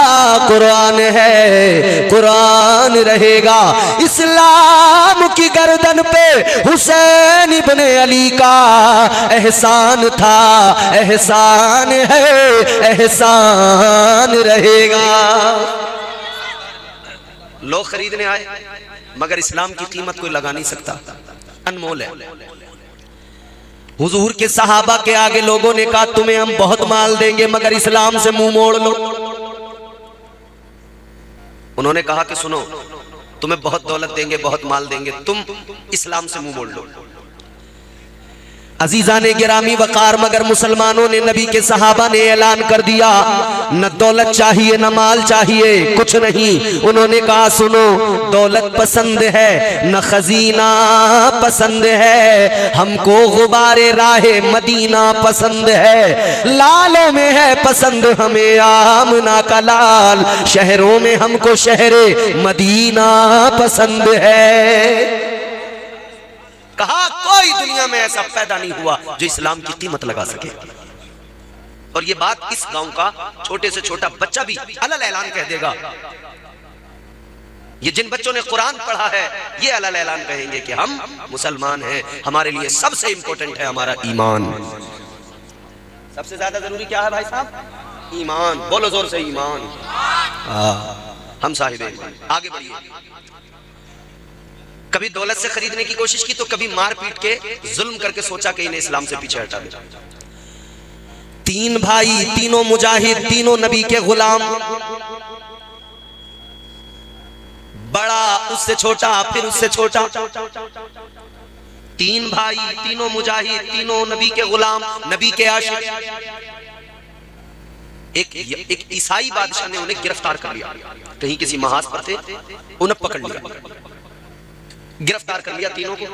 कुरान है, कुरान रहेगा। इस्लाम की गर्दन पे हुसैन इब्ने अली का एहसान था, एहसान है, एहसान रहेगा। लोग खरीदने आए मगर इस्लाम की कीमत कोई लगा नहीं सकता, अनमोल है। हुजूर के सहाबा के आगे लोगों ने कहा तुम्हें हम बहुत माल देंगे मगर इस्लाम से मुंह मोड़ लो। उन्होंने कहा कि सुनो, तुम्हें बहुत दौलत देंगे, बहुत माल देंगे, तुम इस्लाम से मुंह मोड़ लो। अजीजा ने गिरामी वकार, मगर मुसलमानों ने, नबी के सहाबा ने ऐलान कर दिया न दौलत चाहिए न माल चाहिए, कुछ नहीं। उन्होंने कहा सुनो, दौलत पसंद है न खजीना पसंद है, हमको गुबारे राहे मदीना पसंद है। लालों में है पसंद हमें आमना का लाल, शहरों में हमको शहरे मदीना पसंद है। कहा कोई दुनिया में ऐसा पैदा नहीं हुआ जो इस्लाम की कीमत लगा सके। और ये बात इस गांव का छोटे से छोटा बच्चा भी अलल ऐलान कह देगा। ये जिन बच्चों ने कुरान पढ़ा है ये अलल ऐलान कहेंगे कि हम मुसलमान हैं, हमारे लिए सबसे इंपॉर्टेंट है हमारा ईमान। सबसे ज्यादा जरूरी क्या है भाई साहब? ईमान। बोलो जोर से, ईमान। हम साहिब ईमान। आगे बढ़िए। कभी दौलत से खरीदने की कोशिश की तो कभी मार पीट के जुल्म करके सोचा कि इन्हें इस्लाम से पीछे हटा दे। तीन भाई, तीनों मुजाहिद, तीनों नबी के गुलाम, बड़ा उससे छोटा फिर उससे छोटा, तीन भाई, तीनों मुजाहिद, तीनों नबी के गुलाम, नबी के आशिक। एक ईसाई बादशाह ने उन्हें गिरफ्तार कर लिया, कहीं किसी महाज पर थे, उन्हें पकड़ लिया, गिरफ्तार कर लिया तीनों को।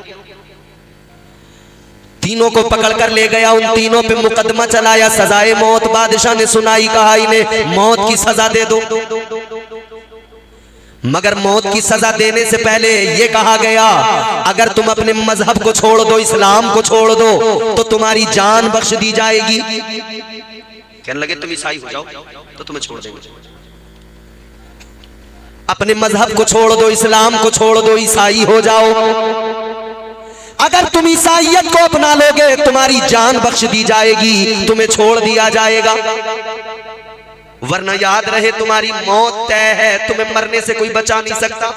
तीनों को पकड़ कर ले गया, उन तीनों पे मुकदमा चलाया, सजाए मौत बादशाह ने सुनाई, कहा इन्हें मौत की सजा दे दो। मगर मौत की सजा देने से पहले ये कहा गया, अगर तुम अपने मजहब को छोड़ दो, इस्लाम को छोड़ दो, तो तुम्हारी जान बख्श दी जाएगी। कहने लगे तुम ईसाई हो जाओ तो तुम्हें छोड़ देंगे। अपने मजहब को छोड़ दो, इस्लाम को छोड़ दो, ईसाई हो जाओ। अगर तुम ईसाइयत को अपना लोगे तुम्हारी जान बख्श दी जाएगी, तुम्हें छोड़ दिया जाएगा, वरना याद रहे तुम्हारी मौत तय है, तुम्हें मरने से कोई बचा नहीं सकता।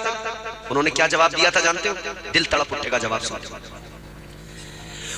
उन्होंने क्या जवाब दिया था जानते हो? दिल तड़प उठेगा जवाब सुन।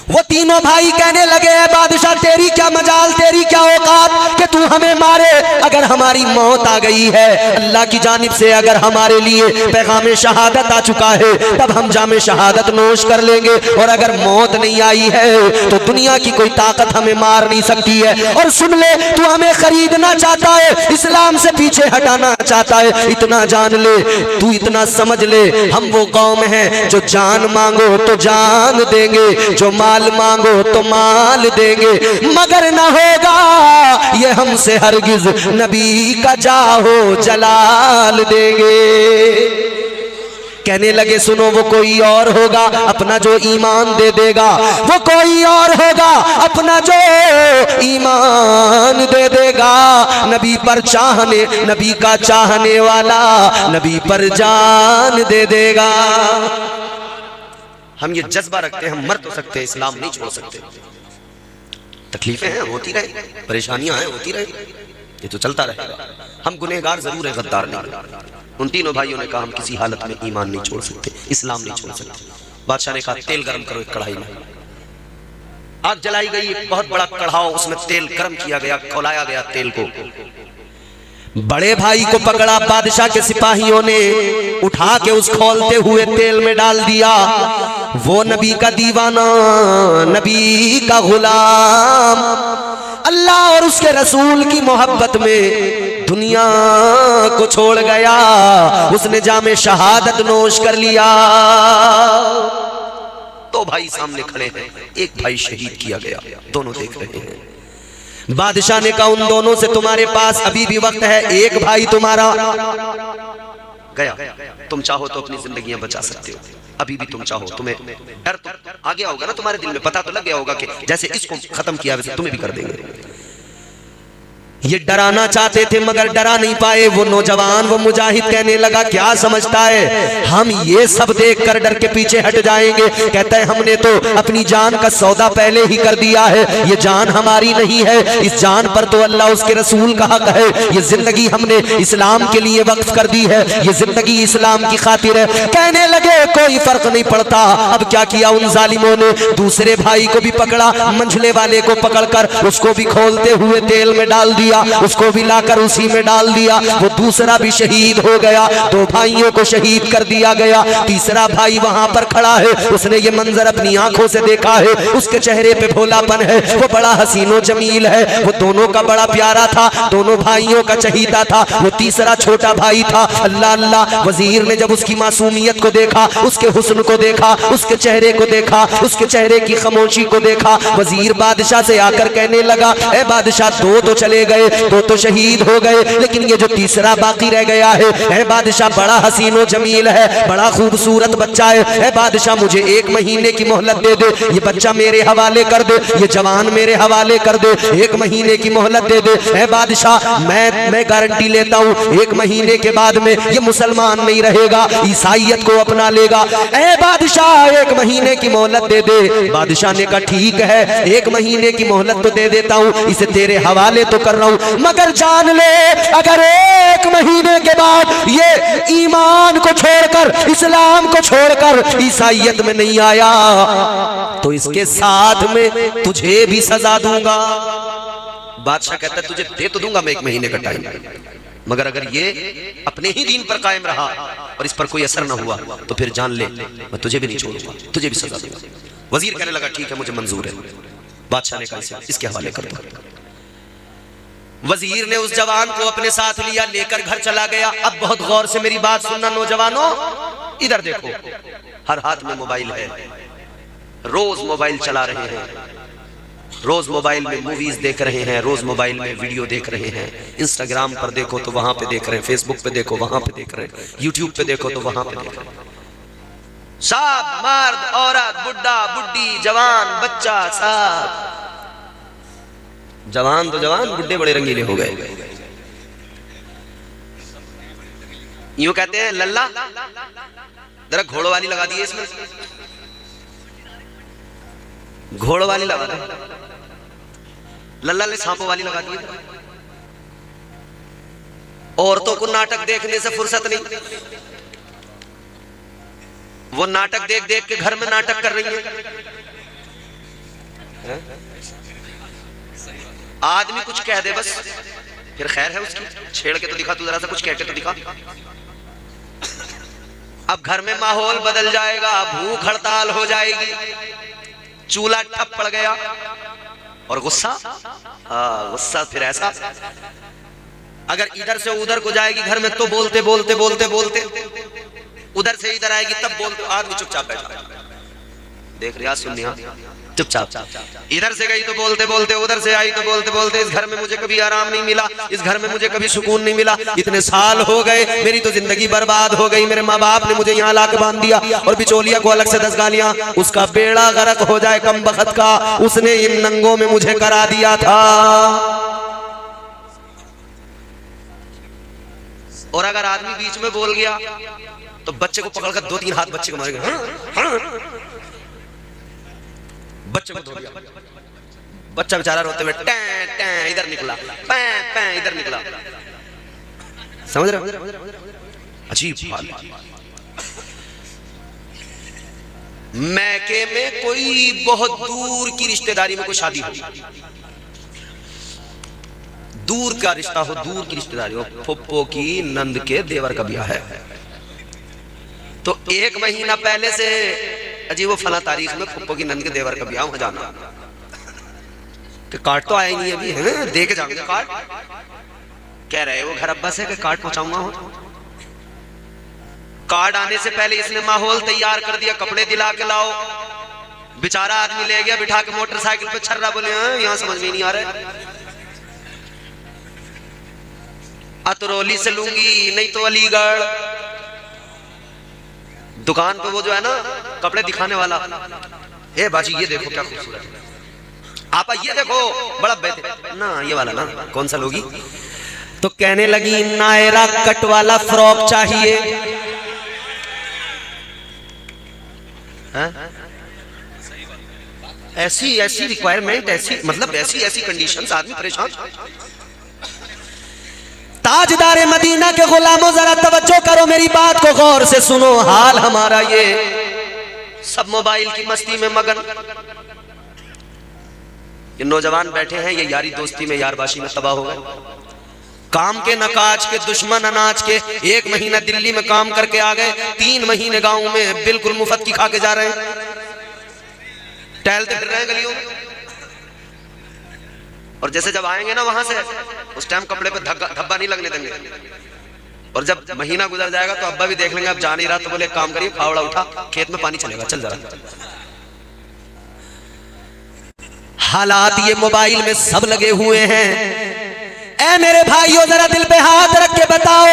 वो तीनों भाई कहने लगे, बादशाह तेरी क्या मजाल, तेरी क्या औकात कि तू हमें मारे। अगर हमारी मौत आ गई है अल्लाह की जानिब से, अगर हमारे लिए पैगाम शहादत आ चुका है, तब हम जामे शहादत नोश कर लेंगे, और अगर मौत नहीं आई है तो दुनिया की कोई ताकत हमें मार नहीं सकती है। और सुन ले, तू हमें खरीदना चाहता है, इस्लाम से पीछे हटाना चाहता है, इतना जान ले, तू इतना समझ ले, हम वो कौम है जो जान मांगो तो जान देंगे, जो माल मांगो तो माल देंगे, मगर न होगा ये हमसे हरगिज नबी का जाहो जलाल देंगे। कहने लगे सुनो, वो कोई और होगा अपना जो ईमान दे देगा, वो कोई और होगा अपना जो ईमान दे देगा। नबी पर चाहने, नबी का चाहने वाला नबी पर जान दे देगा। हम ये जज्बा रखते हैं, हम मर तो सकते हैं, इस्लाम नहीं छोड़ सकते। तकलीफें हैं, होती रहे, परेशानियां हैं, होती रहे, ये तो चलता रहेगा। हम गुनहगार जरूर है, गद्दार नहीं। उन तीनों भाइयों ने कहा हम किसी हालत में ईमान नहीं छोड़ सकते, इस्लाम नहीं छोड़ सकते। बादशाह ने कहा तेल गर्म करो एक कढ़ाई में। आग जलाई गई, एक बहुत बड़ा कढ़ाव, उसमें तेल गर्म किया गया, खौलाया गया तेल को। बड़े भाई को पकड़ा, बादशाह के सिपाहियों ने उठा के उस खौलते हुए तेल में डाल दिया। वो नबी का दीवाना, नबी का गुलाम, अल्लाह और उसके रसूल की मोहब्बत में दुनिया को छोड़ गया, उसने जामे शहादत नोश कर लिया। दो भाई सामने खड़े हैं, एक भाई शहीद किया गया, दोनों देख रहे हैं। बादशाह ने कहा उन दोनों से तुम्हारे पास अभी भी वक्त है, एक भाई तुम्हारा गया, तुम चाहो तो अपनी जिंदगियां बचा सकते हो, अभी भी तुम चाहो। तुम्हें डर तो आ गया होगा ना तुम्हारे दिल में, पता तो लग गया होगा कि जैसे इसको खत्म किया वैसे तुम्हें भी कर देंगे। ये डराना चाहते थे मगर डरा नहीं पाए। वो नौजवान, वो मुजाहिद कहने लगा क्या समझता है हम ये सब देखकर डर के पीछे हट जाएंगे? कहता है हमने तो अपनी जान का सौदा पहले ही कर दिया है, ये जान हमारी नहीं है, इस जान पर तो अल्लाह उसके रसूल का हक है। ये जिंदगी हमने इस्लाम के लिए वक्फ कर दी है, ये जिंदगी इस्लाम की खातिर है। कहने लगे कोई फर्क नहीं पड़ता। अब क्या किया उन जालिमों ने, दूसरे भाई को भी पकड़ा, मंझले वाले को पकड़कर उसको भी खोलते हुए तेल में डाल दिया, उसको भी लाकर उसी में डाल दिया। वो दूसरा भी शहीद हो गया, दो भाइयों को शहीद कर दिया गया। तीसरा भाई वहां पर खड़ा है, उसने ये मंजर अपनी आंखों से देखा है, उसके चेहरे पे भोलापन है, वो बड़ा हसीनो जमील है, वो दोनों का बड़ा प्यारा था, दोनों भाइयों का चहीता था। वो तीसरा छोटा भाई था, अल्लाह अल्लाह। वजीर ने जब उसकी मासूमियत को देखा, उसके हुस्न को देखा, उसके चेहरे को देखा, उसके चेहरे की खामोशी को देखा, वजीर बादशाह से आकर कहने लगा ए बादशाह, दो तो चले गए, दो तो शहीद हो गए, लेकिन ये जो तीसरा बाकी रह गया है बादशाह बड़ा हसीनो जमील है, बड़ा खूबसूरत बच्चा है बादशाह, मुझे 1 महीने की मोहलत दे दे, ये बच्चा मेरे हवाले कर दे, ये जवान मेरे हवाले कर दे, 1 महीने की मोहलत दे दे बादशाह। मैं गारंटी लेता हूँ 1 महीने के बाद में ये मुसलमान नहीं रहेगा, ईसाइयत को अपना लेगा। ए बादशाह 1 महीने की मोहलत दे दे। बादशाह ने कहा ठीक है 1 महीने की मोहलत तो दे देता हूँ, इसे तेरे हवाले तो कर रहा हूँ, मगर जान ले अगर 1 महीने के बाद ये ईमान को छोड़कर, इस्लाम को छोड़कर ईसाइयत में नहीं आया तो इसके साथ में तुझे भी सजा दूंगा। बादशाह कहता है तुझे दे तो दूंगा मैं 1 महीने का टाइम, मगर अगर ये अपने ही दीन पर कायम रहा और इस पर कोई असर ना हुआ तो फिर जान ले मैं तुझे भी नहीं छोड़ूंगा, तुझे भी सजा दूंगा। वजीर कहने लगा ठीक है मुझे मंजूर है। बादशाह ने कहा इसके हवाले कर दो। वजीर ने उस जवान को अपने साथ लिया, लेकर घर चला गया। अब बहुत गौर से मेरी बात सुनना नौजवानों, इधर देखो, हर हाथ में मोबाइल है, रोज मोबाइल चला रहे हैं, रोज मोबाइल में मूवीज देख रहे हैं, रोज मोबाइल में वीडियो देख रहे हैं। इंस्टाग्राम पर देखो तो वहां पे देख रहे हैं, फेसबुक पे देखो वहां पे देख रहे हैं, यूट्यूब पे देखो तो वहां पे देख रहे हैं। सब मर्द औरत, बुढ़ा बुढ़ी, जवान बच्चा, सब जवान तो जवान, बुढ़े बड़े रंगीले हो गए। यूं कहते हैं लल्ला जरा घोड़ों वाली लगा दी इसमें, घोड़ों वाली लगा दे, लल्ला ने सांपों वाली लगा दी। औरतों को नाटक देखने से फुर्सत नहीं, वो नाटक देख देख के घर में नाटक कर रही है। आदमी कुछ कह दे बस, फिर खैर है उसकी, छेड़ के तो दिखा, तू जरा सा कुछ कह के तो दिखा। अब घर में माहौल बदल जाएगा, भूख हड़ताल हो जाएगी, चूल्हा ठप पड़ गया। और गुस्सा, गुस्सा फिर ऐसा, अगर इधर से उधर को जाएगी घर में तो बोलते बोलते बोलते बोलते, उधर से इधर आएगी तब बोलते, आदमी चुपचाप बैठा, देख रहा सुन रहा, चुपचाप। इधर से गई तो बोलते बोलते, उधर से आई तो बोलते बोलते। इस घर में मुझे कभी आराम नहीं मिला, इस घर में मुझे कभी सुकून नहीं मिला, इतने साल हो गए, मेरी तो जिंदगी बर्बाद हो गई, मेरे माँ बाप ने मुझे यहाँ लाके बांध दिया, और बिचौलिया को अलग से 10 गालियां, उसका बेड़ा गर्क हो जाए कम बखत का, उसने इन नंगों में मुझे करा दिया था। और अगर आदमी बीच में बोल गया तो बच्चे को पकड़कर 2-3 हाथ बच्चे को मारेगा, बच्चे को धो दिया, बच्चा बेचारा रोते हुए टैं टैं इधर निकला, पैं पैं इधर निकला, समझ रहे हो? अजीब हाल। मैके में कोई बहुत दूर की रिश्तेदारी में कोई शादी हो, दूर का रिश्ता हो, दूर की रिश्तेदारी हो, फुप्पो की नंद के देवर का ब्याह है, तो 1 महीना पहले से अजी वो फला तारीख में फुप्पो की नंद के देवर का ब्याह हो जाना, कि कार्ड तो आया ही नहीं अभी, है दे के जाऊंगा कार्ड, कह रहे वो घर अब्बा से कि कार्ड पहुंचाऊंगा। कार्ड आने से पहले इसने माहौल तैयार कर दिया, कपड़े दिला के लाओ, बेचारा आदमी ले गया बिठा के मोटरसाइकिल पे, छर्रा बोले यहाँ समझ में नहीं आ रहा, अतरौली से लूंगी नहीं तो अलीगढ़। दुकान पे वो जो है ना कपड़े दिखाने वाला, ए बाजी ये देखो क्या खूबसूरत, आप ये देखो बड़ा बेहतर ना, ये वाला ना, कौन सा लोगी? तो कहने लगी नायरा कट वाला फ्रॉक चाहिए। ऐसी ऐसी रिक्वायरमेंट, ऐसी मतलब ऐसी ऐसी कंडीशंस, आदमी परेशान। ताजदारे मदीना के गुलामों जरा तवज्जो करो, मेरी बात को गौर से सुनो, हाल हमारा ये, सब मोबाइल की मस्ती में मगन, ये नौजवान बैठे हैं, ये यारी दोस्ती में, यारबाशी में तबाह हो गए, काम के नकाज के दुश्मन अनाज के। 1 महीना दिल्ली में काम करके आ गए, 3 महीने गांव में बिल्कुल मुफ्त की खा के जा रहे हैं, टहलते फिर रहे हैं गलियों में। और जैसे जब आएंगे ना वहां से, उस टाइम कपड़े पे धब्बा नहीं लगने देंगे, और जब महीना गुजर जाएगा तो अब्बा भी देख लेंगे अब जा नहीं रहा, तो बोले काम करिए, फावड़ा उठा, खेत में पानी चलेगा, चल जरा। हालात ये मोबाइल में सब लगे हुए हैं। ऐ मेरे भाइयों जरा दिल पे हाथ रख के बताओ,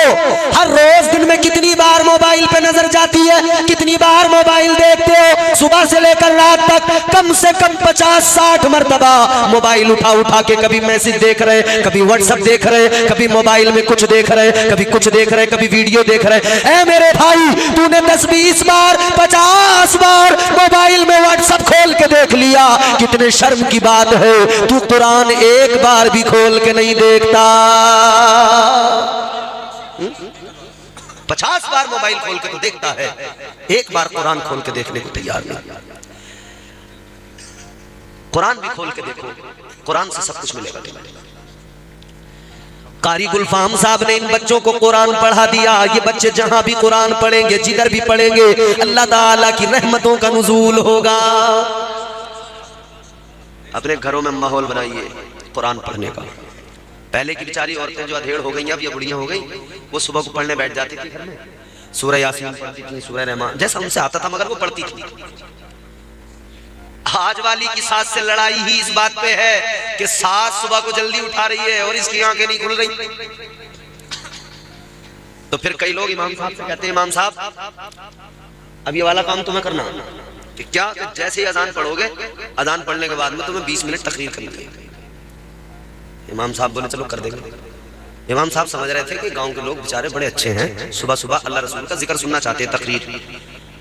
हर रोज दिन में कितनी बार मोबाइल पे नजर जाती है, कितनी बार मोबाइल देखते हो? सुबह से लेकर रात तक कम से कम 50-60 मरतबा मोबाइल उठा उठा के कभी मैसेज देख रहे, कभी व्हाट्सएप देख रहे, कभी मोबाइल में कुछ देख रहे, कभी कुछ देख रहे, कभी वीडियो देख रहे। ऐ मेरे भाई तूने 10-20 बार 50 बार मोबाइल में व्हाट्सएप खोल के देख लिया, कितने शर्म की बात है, तू कुरान एक बार भी खोल के नहीं देखता। 50 बार मोबाइल खोल के तो देखता है, एक बार कुरान खोल के देखने को तैयार नहीं। कुरान भी खोल के देखो, कुरान से सब कुछ मिलेगा। कारी गुलफाम साहब ने इन बच्चों को कुरान पढ़ा दिया। ये बच्चे जहां भी कुरान पढ़ेंगे, जिधर भी पढ़ेंगे, अल्लाह ताला की रहमतों का नुज़ूल होगा। अपने घरों में माहौल बनाइए कुरान पढ़ने का। पहले की बेचारी औरतें जो अधेड़ हो गई, अब ये बुढ़ियां हो गई, वो सुबह को पढ़ने बैठ जाती थी घर में, सूरह यासीन पढ़ती थी, सूरह रहमान, जैसा उनसे आता था, मगर वो पढ़ती थी। आज वाली की सास से लड़ाई ही इस बात पे है कि सास सुबह को जल्दी उठा रही है और इसकी आंखें नहीं खुल रही। तो फिर कई लोग इमाम साहब से कहते हैं, इमाम साहब अब ये वाला काम तुम्हें करना कि क्या, कि जैसे ही अजान पढ़ोगे, अजान पढ़ने के बाद में तुम्हें 20 मिनट तकरीर करनी है। इमाम साहब बोले चलो कर देंगे। इमाम साहब समझ रहे थे कि गांव के लोग बेचारे बड़े अच्छे हैं, सुबह सुबह अल्लाह रसूल का जिक्र सुनना चाहते हैं, तकरीर।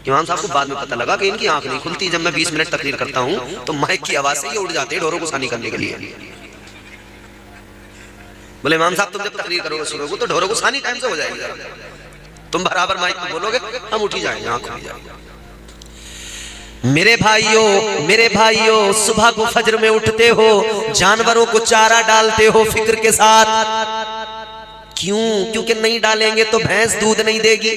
इमाम साहब को बाद में पता लगा कि इनकी आंख नहीं खुलती, जब मैं 20 मिनट तकरीर करता हूं तो माइक की आवाज से ये उठ जाते हैं ढोरों को सानी करने के लिए। बोले इमाम साहब तुम जब तकरीर करोगे सुबह को तो ढोरों को सानी टाइम से हो जाएगी, तुम बराबर माइक में बोलोगे, हम उठ ही जाएंगे, आंख खुल जाएगी। मेरे भाइयों सुबह को फजर में उठते हो, जानवरों को चारा डालते हो फिक्र के साथ। क्यों? क्योंकि नहीं डालेंगे तो भैंस दूध नहीं देगी।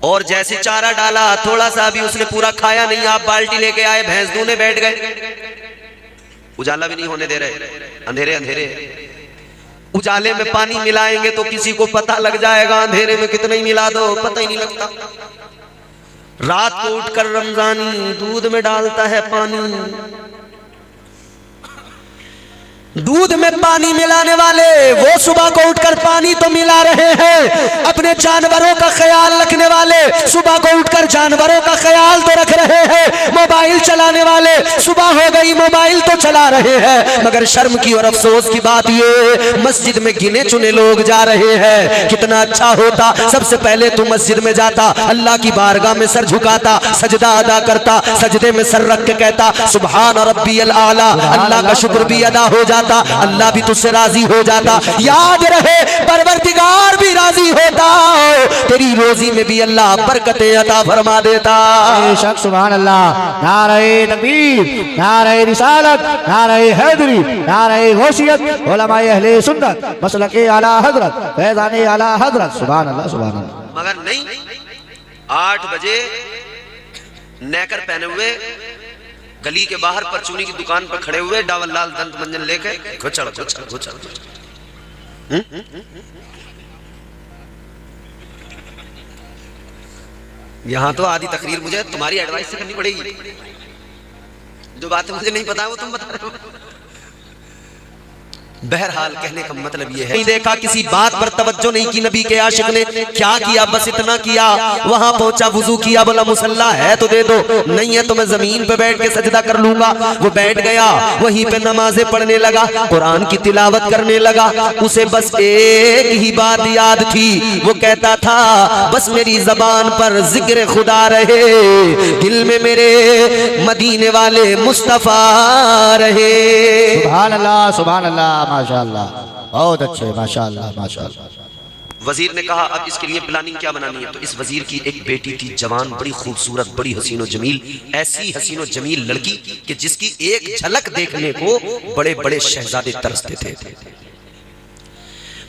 और जैसे चारा डाला, थोड़ा सा भी उसने पूरा खाया नहीं, आप बाल्टी लेके आए, भैंस दूने बैठ गए, उजाला भी नहीं होने दे रहे, अंधेरे अंधेरे। उजाले में पानी मिलाएंगे तो किसी को पता लग जाएगा, अंधेरे में कितना ही मिला दो पता ही नहीं लगता। रात को उठकर रमजानी दूध में डालता है पानी, दूध में पानी मिलाने वाले वो सुबह को उठकर पानी तो मिला रहे हैं, अपने जानवरों का ख्याल रखने वाले सुबह को उठकर जानवरों का ख्याल तो रख रहे हैं, मोबाइल चलाने वाले सुबह हो गई मोबाइल तो चला रहे हैं। मगर शर्म की और अफसोस की बात ये, मस्जिद में गिने चुने लोग जा रहे हैं। कितना अच्छा होता सबसे पहले तू मस्जिद में जाता, अल्लाह की बारगाह में सर झुकाता, सजदा अदा करता, सजदे में सर रख के कहता सुभान रब्बियल आला, अल्लाह का शुक्र भी अदा हो जाता, अल्लाह भी तुझसे राजी हो जाता। याद रहे परवरदिगार भी राजी होता, तेरी रोजी में भी अल्लाह बरकतें अता फरमा देता। बेशक सुभान अल्लाह। नारे तकबीर, नारे रिसालत, नारे हैदरी, नारे गौसियत, उलमाए अहले सुन्नत, मसलके आला हजरत, फैज़ाने आला हजरत। सुभान अल्लाह सुभान अल्लाह। मगर नहीं, 8 बजे नेकर पहने हुए गली के बाहर परचूनी की दुकान पर खड़े हुए, डावल लाल दंत मंजन लेके घुचड़ घुचड़ घुचड़। यहाँ तो आधी तकरीर मुझे तुम्हारी एडवाइस से करनी पड़ेगी, जो बातें मुझे नहीं पता वो तुम बता रहे हो। बहरहाल कहने का मतलब यह है, नहीं देखा किसी बात पर तवज्जो नहीं की नबी के आशिक ने, क्या किया बस इतना किया, वहां पहुंचा वुजू किया, बोला मुसल्ला है तो दे दो, नहीं है तो मैं जमीन पे बैठ के सजदा कर लूंगा। वो बैठ गया, वहीं पे नमाजें पढ़ने लगा, कुरान की तिलावत करने लगा। उसे बस एक ही बात याद थी, वो कहता था बस मेरी जबान पर जिक्र खुदा रहे, दिल में मेरे मदीने वाले मुस्तफा रहे। सुभान अल्लाह सुभान अल्लाह, माशाअल्लाह, बहुत अच्छे, माशाअल्लाह माशाअल्लाह। वजीर ने कहा अब इसके लिए प्लानिंग क्या बनानी है, तो इस वजीर की एक बेटी थी जवान, बड़ी खूबसूरत, बड़ी हसीनो जमील, ऐसी हसीनो जमील लड़की कि जिसकी एक झलक देखने को बड़े बड़े शहजादे तरसते थे।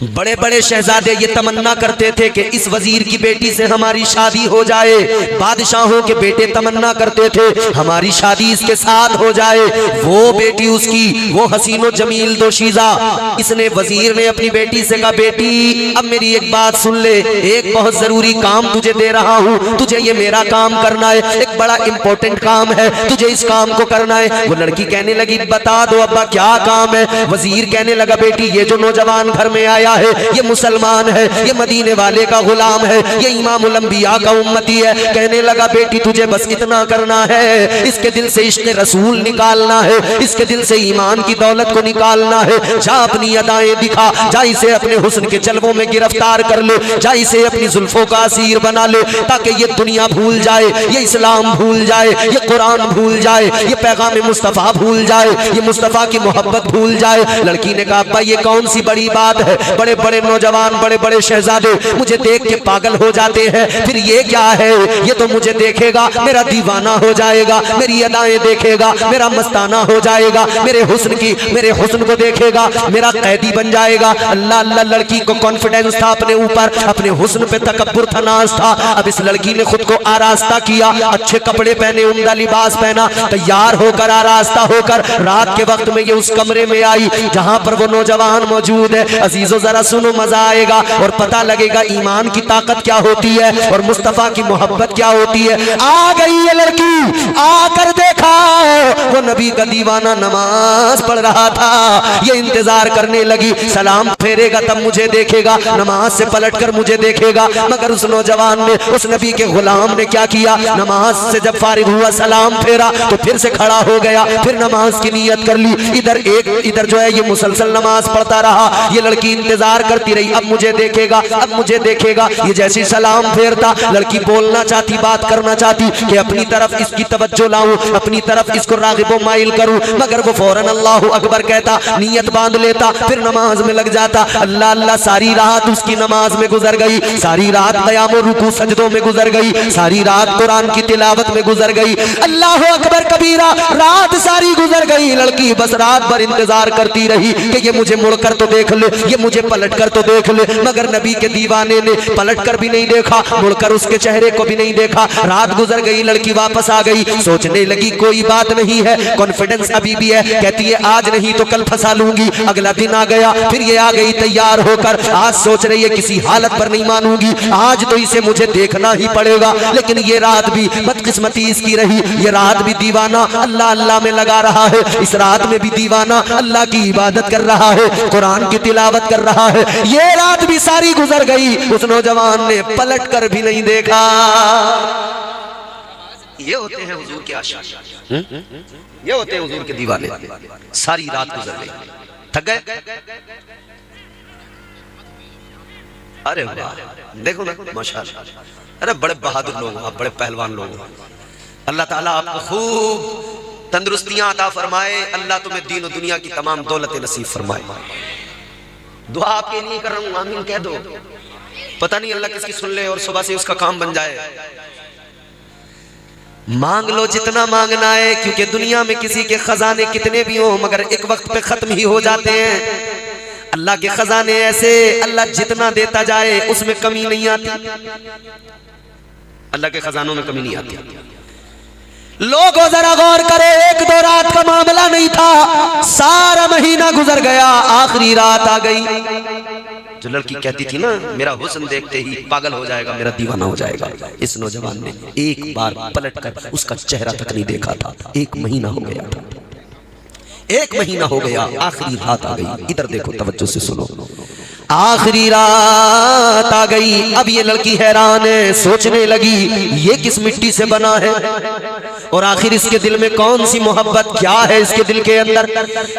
बड़े बड़े शहजादे ये तमन्ना करते थे कि इस वजीर की बेटी से हमारी शादी हो जाए। बादशाहों के बेटे तमन्ना करते थे हमारी शादी इसके साथ हो जाए। वो बेटी उसकी, वो हसीनो जमील दोशीजा, इसने वजीर ने अपनी बेटी से कहा बेटी अब मेरी एक बात सुन ले, एक बहुत जरूरी काम तुझे दे रहा हूँ, तुझे ये मेरा काम करना है, एक बड़ा इंपॉर्टेंट काम है, तुझे इस काम को करना है। वो लड़की कहने लगी बता दो अब्बा क्या काम है। वजीर कहने लगा बेटी ये जो नौजवान घर में आया है ये मुसलमान है, ये मदीने वाले का गुलाम है, ये इमामुल अंबिया का उम्मती है। कहने लगा बेटी तुझे बस इतना करना है, इसके दिल से इश्क रसूल निकालना है, इसके दिल से ईमान की दौलत को निकालना है। जा अपनी अदाएं दिखा, जा इसे अपने हुस्न के जलवों में गिरफ्तार कर ले, जा इसे अपनी जुल्फों का असीर बना ले, ताकि ये दुनिया भूल जाए, ये इस्लाम भूल जाए, ये कुरान भूल जाए, ये पैगाम मुस्तफा भूल जाए, ये मुस्तफा की मोहब्बत भूल जाए। लड़की ने कहा अब्बा ये कौन सी बड़ी बात है, बड़े बड़े नौजवान, बड़े बड़े शहजादे मुझे देख के पागल हो जाते हैं। फिर ये क्या है, ये तो मुझे देखेगा मेरा दीवाना हो जाएगा, मेरी अदाएं देखेगा मेरा मस्ताना हो जाएगा, मेरे हुस्न को देखेगा मेरा कैदी बन जाएगा। अल्लाह अल्लाह, लड़की को कॉन्फिडेंस था अपने ऊपर, अपने हुस्न पे तकब्बुर था, नाज था। अब इस लड़की ने खुद को आरास्ता किया, अच्छे कपड़े पहने, उम्दा लिबास पहना, तैयार होकर आरास्ता होकर रात के वक्त में ये उस कमरे में आई जहां पर वो नौजवान मौजूद है। अजीजों जरा सुनो, मजा आएगा और पता लगेगा ईमान की ताकत क्या होती है और मुस्तफा की मोहब्बत क्या होती है। आ गई ये लड़की, आकर देखा वो नबी का दीवाना नमाज पढ़ रहा था। ये इंतजार करने लगी, सलाम फेरेगा तब मुझे देखेगा, नमाज से पलटकर मुझे देखेगा। मगर उस नौजवान ने, उस नबी के गुलाम ने क्या किया, नमाज से जब फारिग हुआ, सलाम फेरा तो फिर से खड़ा हो गया, फिर नमाज की नियत कर ली। इधर जो है ये मुसलसल नमाज पढ़ता रहा। ये लड़की इंतजार करती रही, अब मुझे देखेगा, अब मुझे देखेगा। ये जैसी सलाम फेरता, लड़की बोलना चाहती, बात करना चाहती कि अपनी तरफ इसकी तवज्जो लाऊं, अपनी तरफ इसको रागिबो माइल करूं, मगर वो फौरन अल्लाहु अकबर कहता, नियत बांध लेता, फिर नमाज में लग जाता। अल्लाह अल्लाह, सारी रात उसकी नमाज में गुजर गई, सारी रात क़याम और रुकू सजदों में गुजर गई, सारी रात कुरान की तिलावत में गुजर गई। अल्लाह अकबर कबीरा, रात सारी गुजर गई। लड़की बस रात भर इंतजार करती रही कि ये मुझे मुड़कर तो देख ले, ये मुझे पलट कर तो देख ले, मगर नबी के दीवाने ने पलट कर भी नहीं देखा, मुड़कर उसके चेहरे को भी नहीं देखा। रात गुजर गई, लड़की वापस आ गई, सोचने लगी कोई बात नहीं है, कॉन्फिडेंस अभी भी है, कहती है आज नहीं तो कल फंसा लूंगी। अगला दिन आ गया, फिर ये आ गई तैयार होकर, आज सोच रही है किसी हालत पर नहीं मानूंगी, आज तो इसे मुझे देखना ही पड़ेगा। लेकिन ये रात भी बदकिस्मती इसकी रही, ये रात भी दीवाना अल्लाह अल्लाह में लगा रहा है, इस रात में भी दीवाना अल्लाह की इबादत कर रहा है, कुरान की तिलावत कर रहा है। ये रात भी सारी गुजर गई, उस नौजवान ने पलट कर भी नहीं देखा। ये होते हैं हुजूर के आशिक, ये होते हैं हुजूर के दीवाने। सारी रात गुजर गई, थक गए। अरे वाह, देखो ना माशाअल्लाह, अरे बड़े बहादुर लोग हो आप, बड़े पहलवान लोग हो। अल्लाह ताला आपको खूब तंदुरुस्तियां अता फरमाए, अल्लाह तुम्हें दीन और दुनिया की तमाम दौलत नसीब फरमाए। दुआ आपके लिए कर रहा हूं, आमीन कह दो। पता नहीं अल्लाह किसकी सुन ले और सुबह से उसका काम बन जाए। मांग लो जितना मांगना है, क्योंकि दुनिया में किसी के खजाने कितने भी हो मगर एक वक्त पे खत्म ही हो जाते हैं। अल्लाह के खजाने ऐसे, अल्लाह जितना देता जाए उसमें कमी नहीं आती, अल्लाह के खजानों में कमी नहीं आती। लोगों जरा गौर करे, एक दो रात का मामला नहीं था, सारा महीना गुजर गया, आखिरी रात आ गई। जो लड़की कहती थी ना मेरा हुस्न देखते ही पागल हो जाएगा, मेरा दीवाना हो जाएगा, इस नौजवान ने एक बार पलटकर उसका चेहरा तक नहीं देखा था। एक महीना हो गया था, एक महीना हो गया, आखिरी रात आ गई। इधर देखो, तवज्जो से सुनो, आखिरी रात आ गई। अब ये लड़की हैरान है, सोचने लगी ये किस मिट्टी से बना है और आखिर इसके दिल में कौन सी मोहब्बत, क्या है इसके दिल के अंदर,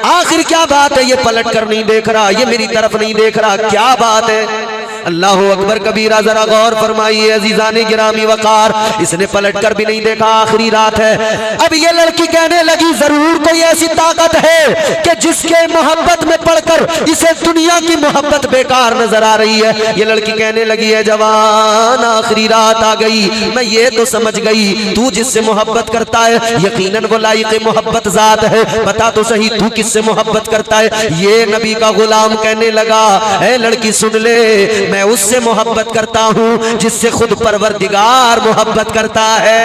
आखिर क्या बात है। ये पलट कर नहीं देख रहा, ये मेरी तरफ नहीं देख रहा, क्या बात है। अल्लाह अकबर कबीरा, जरा गौर फरमाइए अजीजाने गिरामी वकार, इसने पलट कर भी नहीं देखा, आखिरी रात है। अब ये लड़की कहने लगी जरूर कोई ऐसी ताकत है कि जिसके मोहब्बत में पड़कर इसे दुनिया की मोहब्बत बेकार नजर आ रही है। ये लड़की कहने लगी है जवान, आखिरी रात आ गई, मैं ये तो समझ गई तू जिससे मोहब्बत करता है यकीनन वो लायक मोहब्बत जात है, बता तो सही तू किससे मोहब्बत करता है। ये नबी का गुलाम कहने लगा, ऐ लड़की सुन ले, मैं उससे मोहब्बत करता हूं जिससे खुद परवरदिगार मोहब्बत करता है।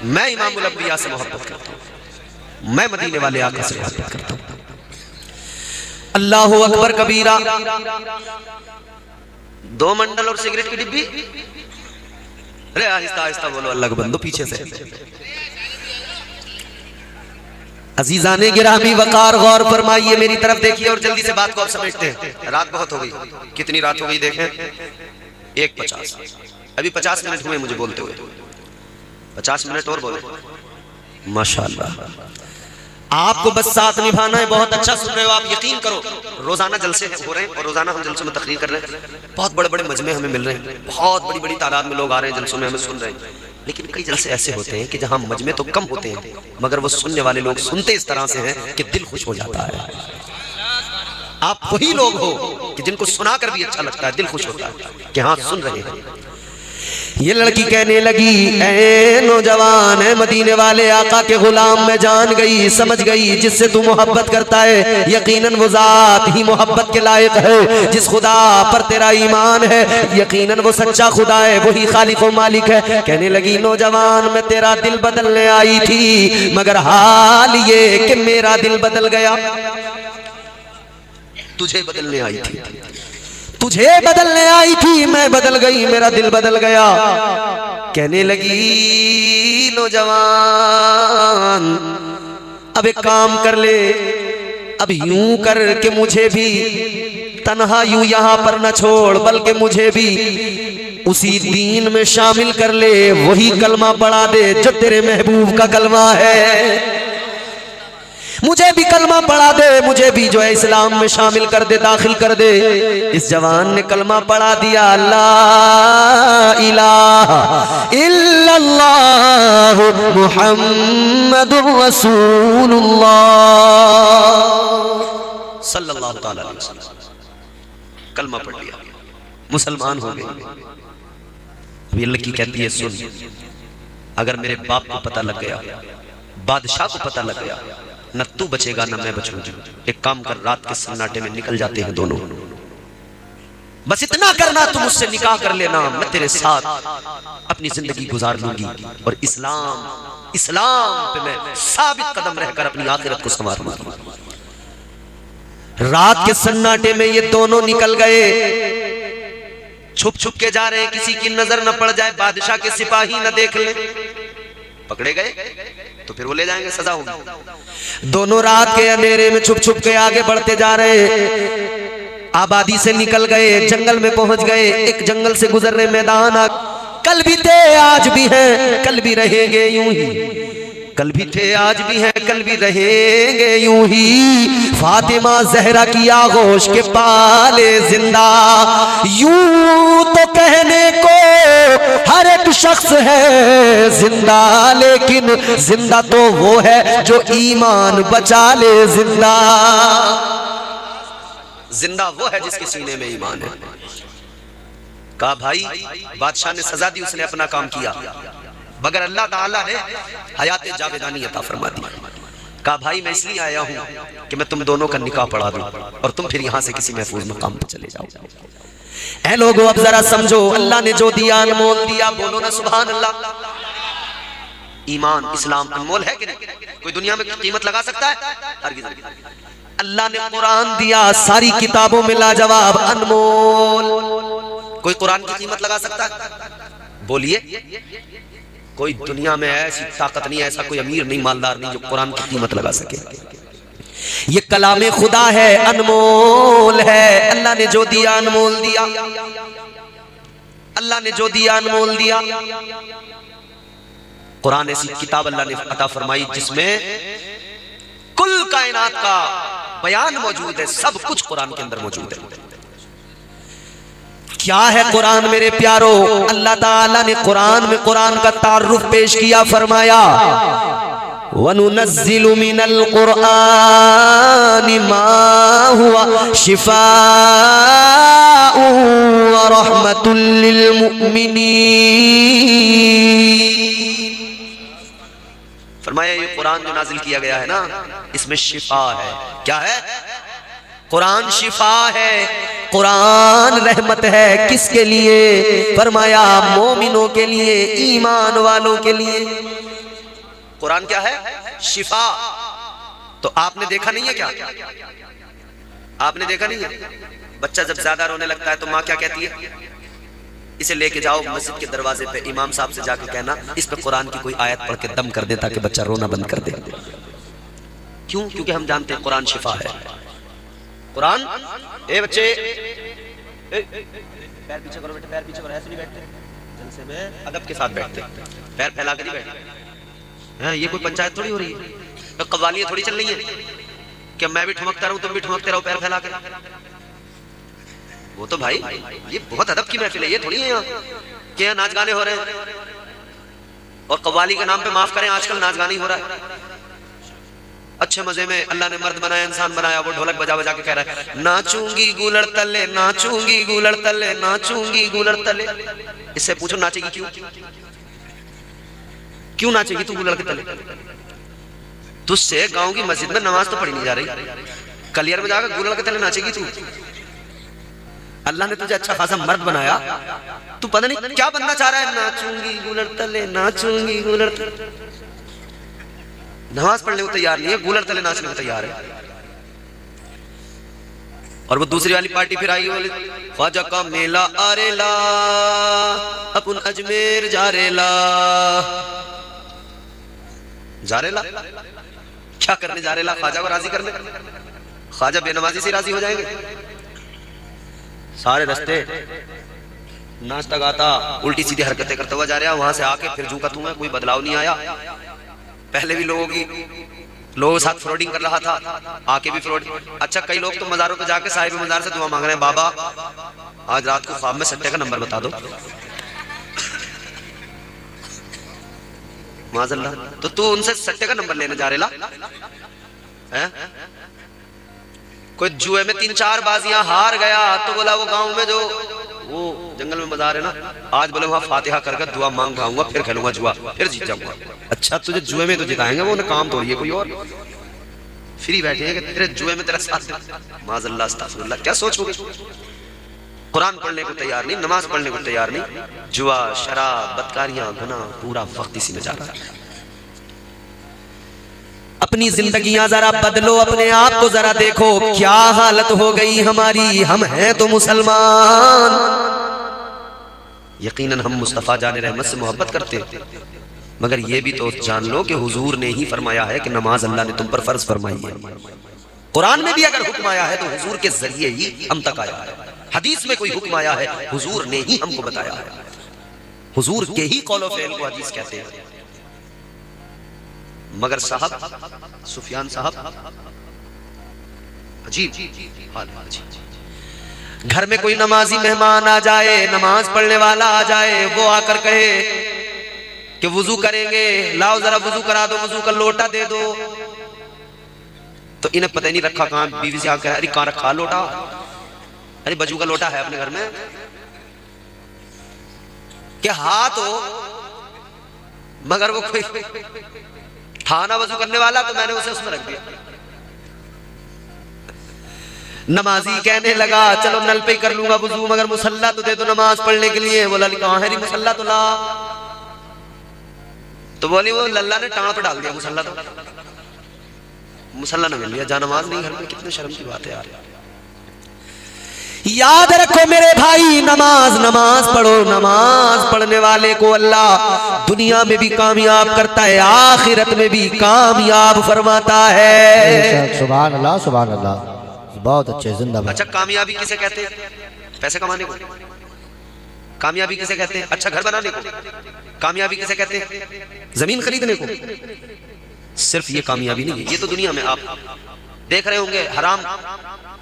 मैं इमामुल अंबिया से मोहब्बत करता हूं, मैं मदीने वाले आका से मोहब्बत करता हूं। अल्लाह अकबर कबीरा। दो मंडल और सिगरेट की डिब्बी, अरे आहिस्ता आहिस्ता बोलो अल्लाह के बंदो, पीछे से। अजीजाने गिरामी वकार, गौर फरमाइए, मेरी तरफ देखिए और जल्दी से बात को आप समझते हैं। रात बहुत हो गई, कितनी रात हो गई देखें, 1:50, अभी 50 मिनट हुए मुझे बोलते हुए, 50 मिनट और बोले। माशाअल्लाह, आपको बस साथ निभाना है। बहुत अच्छा सुन रहे हो आप, यकीन करो रोजाना जलसे हो रहे हैं और रोजाना हम जलसों में तकरीर कर रहे हैं, बहुत बड़े बड़े मजमे हमें मिल रहे हैं, बहुत बड़ी बड़ी तादाद में लोग आ रहे हैं जलसों में, हमें सुन रहे हैं। लेकिन कई जलसे ऐसे होते हैं कि जहां मजमे तो कम होते हैं मगर वो सुनने वाले लोग सुनते इस तरह से हैं कि दिल खुश हो जाता है। आप वही लोग हो कि जिनको सुनाकर भी अच्छा लगता है, दिल खुश होता है कि हाँ सुन रहे हैं। ये लड़की कहने लगी, ऐ नौजवान, है मदीने वाले आका के गुलाम, मैं जान गई, समझ गई, जिससे तू मोहब्बत करता है यकीनन वो जात ही मोहब्बत के लायक है। जिस खुदा पर तेरा ईमान है यकीनन वो सच्चा खुदा है, वही खालिक व मालिक है। कहने लगी, नौजवान, मैं तेरा दिल बदलने आई थी, मगर हाल ये कि मेरा दिल बदल गया। तुझे बदलने आई थी, तुझे बदलने आई थी, मैं बदल गई, मेरा दिल बदल गया। कहने लगी, नौजवान, अब एक काम कर ले, अब यूं कर के मुझे भी तन्हा यूं यहां पर न छोड़, बल्कि मुझे भी उसी दीन में शामिल कर ले, वही कलमा पढ़ा दे जो तेरे महबूब का कलमा है। मुझे भी कलमा पढ़ा दे, मुझे भी जो है इस्लाम में शामिल कर दे, दाखिल कर दे। इस जवान ने कलमा पढ़ा दिया, ला इलाहा इल्लल्लाह मुहम्मदुर रसूलुल्लाह सल्लल्लाहु ताला अलैहि वसल्लम। कलमा पढ़ लिया, मुसलमान हो गए। अब ये लड़की कहती है, सुन, अगर मेरे बाप को पता लग गया, बादशाह को पता लग गया, न तू बचेगा न मैं बचूंगी। एक काम कर, रात के सन्नाटे में निकल जाते हैं दोनों, बस इतना करना, तू मुझसे निकाह कर लेना, मैं तेरे साथ अपनी जिंदगी गुजार लूंगी और इस्लाम पे मैं साबित कदम रहकर अपनी आखिरत को संवार लूंगी। रात के सन्नाटे में ये दोनों निकल गए, छुप छुप के जा रहे हैं, किसी की नजर न पड़ जाए, बादशाह के सिपाही न देख ले। पकड़े गए तो फिर वो ले जाएंगे, सजा होगी। दोनों रात के अंधेरे में छुप छुप के आगे बढ़ते जा रहे, आबादी से निकल गए, जंगल में पहुंच गए। एक जंगल से गुजर रहे मैदान, कल भी थे आज भी हैं, कल भी रहेंगे यूं ही, कल भी थे आज भी हैं, कल भी रहेंगे यूं ही। फातिमा जहरा की आगोश के पाले जिंदा, यूं तो कहने को हर एक शख्स है जिंदा, लेकिन जिंदा तो वो है जो ईमान बचा ले जिंदा। जिंदा वो है जिसके सीने में ईमान है। कहा भाई, बादशाह ने सजा दी, उसने अपना काम किया, मगर अल्लाह ताला ने हयात जावेदानी अता फरमा दी। कहा भाई, मैं इसलिए आया हूं कि मैं तुम दोनों का निकाह पढ़ा दूं और तुम फिर यहां से किसी महफूज मकाम पर चले जाओ। ऐ लोगों, अब जरा समझो, अल्लाह ने जो दिया अनमोल दिया, बोलो ना सुभान अल्लाह। ईमान इस्लाम अनमोल है कि नहीं? कोई दुनिया में कीमत लगा सकता है? हरगिज़ नहीं। अल्लाह ने कुरान दिया, सारी किताबों में लाजवाब, अनमोल। कोई कुरान की कीमत लगा सकता है? बोलिए। कोई दुनिया में ऐसी ताकत नहीं, ऐसा कोई अमीर नहीं, मालदार नहीं जो कुरान की कीमत लगा सके। ये कलामे खुदा है, अनमोल है। अल्लाह ने जो दिया अनमोल दिया, अल्लाह ने जो दिया अनमोल दिया। कुरान ऐसी किताब अल्लाह ने अता फरमाई जिसमें कुल कायनात का बयान मौजूद है, सब कुछ कुरान के अंदर मौजूद है। क्या है कुरान मेरे प्यारो? अल्लाह ताला ने कुरान में कुरान का तारुफ पेश किया, फरमाया वनुनज़्ज़िलु मिनल कुरानि मा हुवा शिफ़ाउन व रहमतुल लिल मुमिनीन। फरमाया ये कुरान जो नाजिल किया गया है ना, इसमें शिफा है। क्या है? कुरान शिफा है, कुरान रहमत है। किसके लिए? फरमाया मोमिनों के लिए, ईमान वालों के लिए। कुरान क्या है? शिफा। तो आपने देखा नहीं है क्या? आपने देखा नहीं है? बच्चा जब ज्यादा रोने लगता है तो माँ क्या कहती है? इसे लेके जाओ मस्जिद के दरवाजे पे, इमाम साहब से जाके कहना इस पे कुरान की कोई आयत पढ़ के दम कर दे ताकि बच्चा रोना बंद कर दे। क्यों? क्योंकि हम जानते हैं कुरान शिफा है। कुरान, ए बच्चे, पैर पीछे करो बेटे, पैर पीछे करो। ऐसे नहीं बैठते, जलसे में अदब के साथ बैठते, पैर फैला कर नहीं बैठते हैं। ये कोई पंचायत थोड़ी हो रही है, तो कव्वालियां थोड़ी चल रही है कि मैं भी ठुमकता रहूं तुम भी ठुमकते रहो पैर फैला कर। वो तो भाई ये बहुत अदब की महफिल है, ये थोड़ी है यहाँ कि यहाँ नाच गाने हो रहे हैं। और कव्वाली के नाम पे माफ करें, आजकल नाच गाने हो रहा है। अच्छे मजे में अल्लाह ने मर्द बनाया, इंसान बनाया, वो ढोलक बजा बजा के कह रहा है नाचूंगी गुलड़ तले, नाचूंगी गुलड़ तले, नाचूंगी गुलड़ तले। इससे पूछो नाचेगी क्यों? क्यों नाचेगी तू गुलड़ के तले? तुझसे गांव की मस्जिद में नमाज तो पढ़ी नहीं जा रही, कलियर में जाकर गुलड़ के तले नाचेगी तू? अल्लाह ने तुझे अच्छा खासा मर्द बनाया, तू पता नहीं क्या बनना चाह रहा है। नाचूंगी गुलड़ तले, नाचूंगी गुलड़ तले। नमाज पढ़ने को तैयार नहीं है, गुलड़ तले नाचने को तैयार है। और वो दूसरी वाली पार्टी फिर आई, बोले ख्वाजा का मेला आरेला, अपन अजमेर जारेला। जारेला क्या करने जा रेला? ख्वाजा को राजी करने। ख्वाजा बेनमाजी से राजी हो जाएंगे? सारे रास्ते नाचता गाता उल्टी सीधी हरकतें करता हुआ जा रहा, वहां से आके फिर झूका तू, कोई बदलाव नहीं आया। पहले भी लोगों के साथ फ्रॉडिंग कर रहा था, आके भी फ्रॉडिंग। अच्छा, कई लोग तो मजारों पे जाके साहिब मजार से दुआ मांग रहे हैं, बाबा आज रात को ख्वाब में सट्टे का नंबर बता दो। माज़अल्लाह, तो तू उनसे सट्टे का नंबर लेने जा रेला है? कोई जुए में 3-4 बाजियां हार गया तो बोला वो गांव में जो वो जंगल में बाजार है ना, आज बोले वहां फातिहा करके दुआ मांग आऊंगा, फिर खेलूंगा जुआ, फिर जीत जाऊंगा। अच्छा, तुझे जुए में तो जिताएंगे, वो उन्हें काम तोड़िए कोई और फ्री बैठे हैं कि तेरे जुए में तेरा साथ। माज़अल्लाह, अस्तग़फिरुल्लाह, क्या सोचोगे? कुरान पढ़ने को तैयार नहीं, नमाज पढ़ने को तैयार नहीं, जुआ, शराब, बदकारियां, गुनाह, पूरा वक्त इसी में जा रहा है। अपनी जिंदगियां जरा बदलो, अपने आप को जरा देखो, क्या हालत हो गई हमारी। हम हैं तो मुसलमान, यकीनन हम मुस्तफा जाने रहमत से मोहब्बत करते, मगर ये भी तो जान लो कि हुजूर ने ही फरमाया है कि नमाज अल्लाह ने तुम पर फर्ज फरमाई है। कुरान में भी अगर हुक्म आया है तो हुजूर के जरिए ही हम तक आया है। हदीस में कोई हुक्म आया है, हुजूर ने ही हमको बताया है। हुजूर के ही कौल फ़ेल को हदीस कहते हैं। मगर साहब सुफियान साहब, अजीब हाल है। घर में कोई नमाजी मेहमान आ जाए, नमाज पढ़ने वाला आ जाए, वो आकर कहे कि वुजू करेंगे, लाओ जरा वुजू करा दो, वुजू का लोटा दे दो, तो इन्हें पता ही नहीं रखा कहां। बीवी से आकर अरे कहां रखा लोटा? अरे बजू का लोटा है अपने घर में क्या? हाथ हो, मगर वो कोई थाना वजू करने वाला, तो मैंने उसे उसमें रख दिया। नमाजी कहने लगा चलो नल पे कर लूंगा वजू, मगर मुसल्ला तो दे दो नमाज पढ़ने के लिए। बोला कहां है मुसल्ला? तो ला। तो बोली वो लल्ला ने टांग पे डाल दिया मुसल्ला, तो मुसल्ला न मिल लिया, जा नमाज नहीं घर में। कितने शर्म की बात है यार। याद रखो मेरे भाई, नमाज नमाज पढ़ो। नमाज पढ़ने वाले को अल्लाह दुनिया में भी कामयाब करता है, आखिरत में भी कामयाब फरमाता है। सुभान अल्लाह, सुभान अल्लाह, बहुत अच्छे, जिंदाबाद। अच्छा, कामयाबी किसे कहते हैं? पैसे कमाने को। कामयाबी किसे कहते हैं? अच्छा घर बनाने को। कामयाबी किसे कहते हैं? जमीन खरीदने को। सिर्फ ये कामयाबी नहीं है, ये तो दुनिया में आप देख रहे होंगे हराम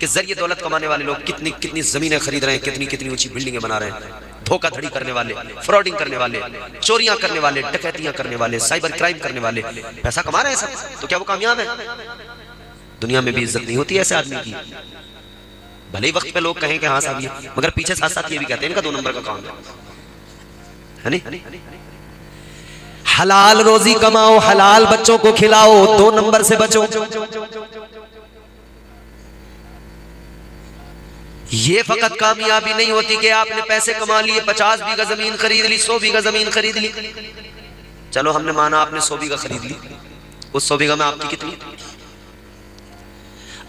के जरिए दौलत कमाने वाले लोग कितनी कितनी जमीनें खरीद रहे हैं, कितनी कितनी ऊंची बिल्डिंगें बना रहे हैं। धोखाधड़ी करने वाले, फ्रॉडिंग करने वाले, चोरियां करने वाले, डकैतियां करने वाले, साइबर क्राइम करने वाले पैसा कमा रहे हैं सब, तो क्या वो कामयाब है? दुनिया में भी इज्जत नहीं होती ऐसे आदमी की। भले ही वक्त पे लोग कहें कि हाँ साहब ये, मगर पीछे साथ साथ ये भी कहते हैं इनका 2 नंबर का काम है नहीं? हलाल रोजी कमाओ, हलाल बच्चों को खिलाओ, 2 नंबर से बचो। ये फकत कामयाबी नहीं होती कि आपने पैसे कमा लिए, 50 बीघा जमीन खरीद ली, 100 बीघा जमीन खरीद ली। चलो हमने माना आपने 100 बीघा खरीद ली, उस 100 बीघा में आपकी कितनी?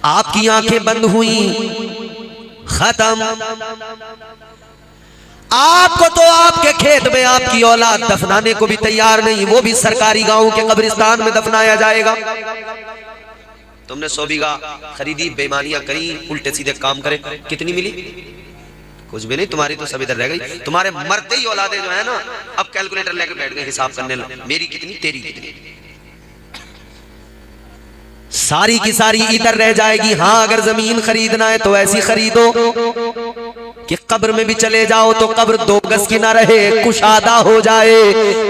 आपकी आंखें बंद हुई, खत्म। आपको तो आपके खेत में आपकी औलाद दफनाने को भी तैयार नहीं, वो भी सरकारी गांव के कब्रिस्तान में दफनाया जाएगा। तुमने 100 बीघा खरीदी, बेईमानियां करी, उल्टे सीधे काम करे, कितनी मिली? कुछ भी नहीं। तुम्हारी तो सब इधर रह गई। तुम्हारे मरते ही औलादे जो है ना, अब कैलकुलेटर लेकर बैठ गए हिसाब करने, मेरी कितनी, तेरी कितनी, सारी की सारी इधर रह जाएगी। हाँ, अगर जमीन खरीदना है तो ऐसी खरीदो कि कब्र में भी चले जाओ तो कब्र 2 गज की ना रहे, कुशादा हो जाए।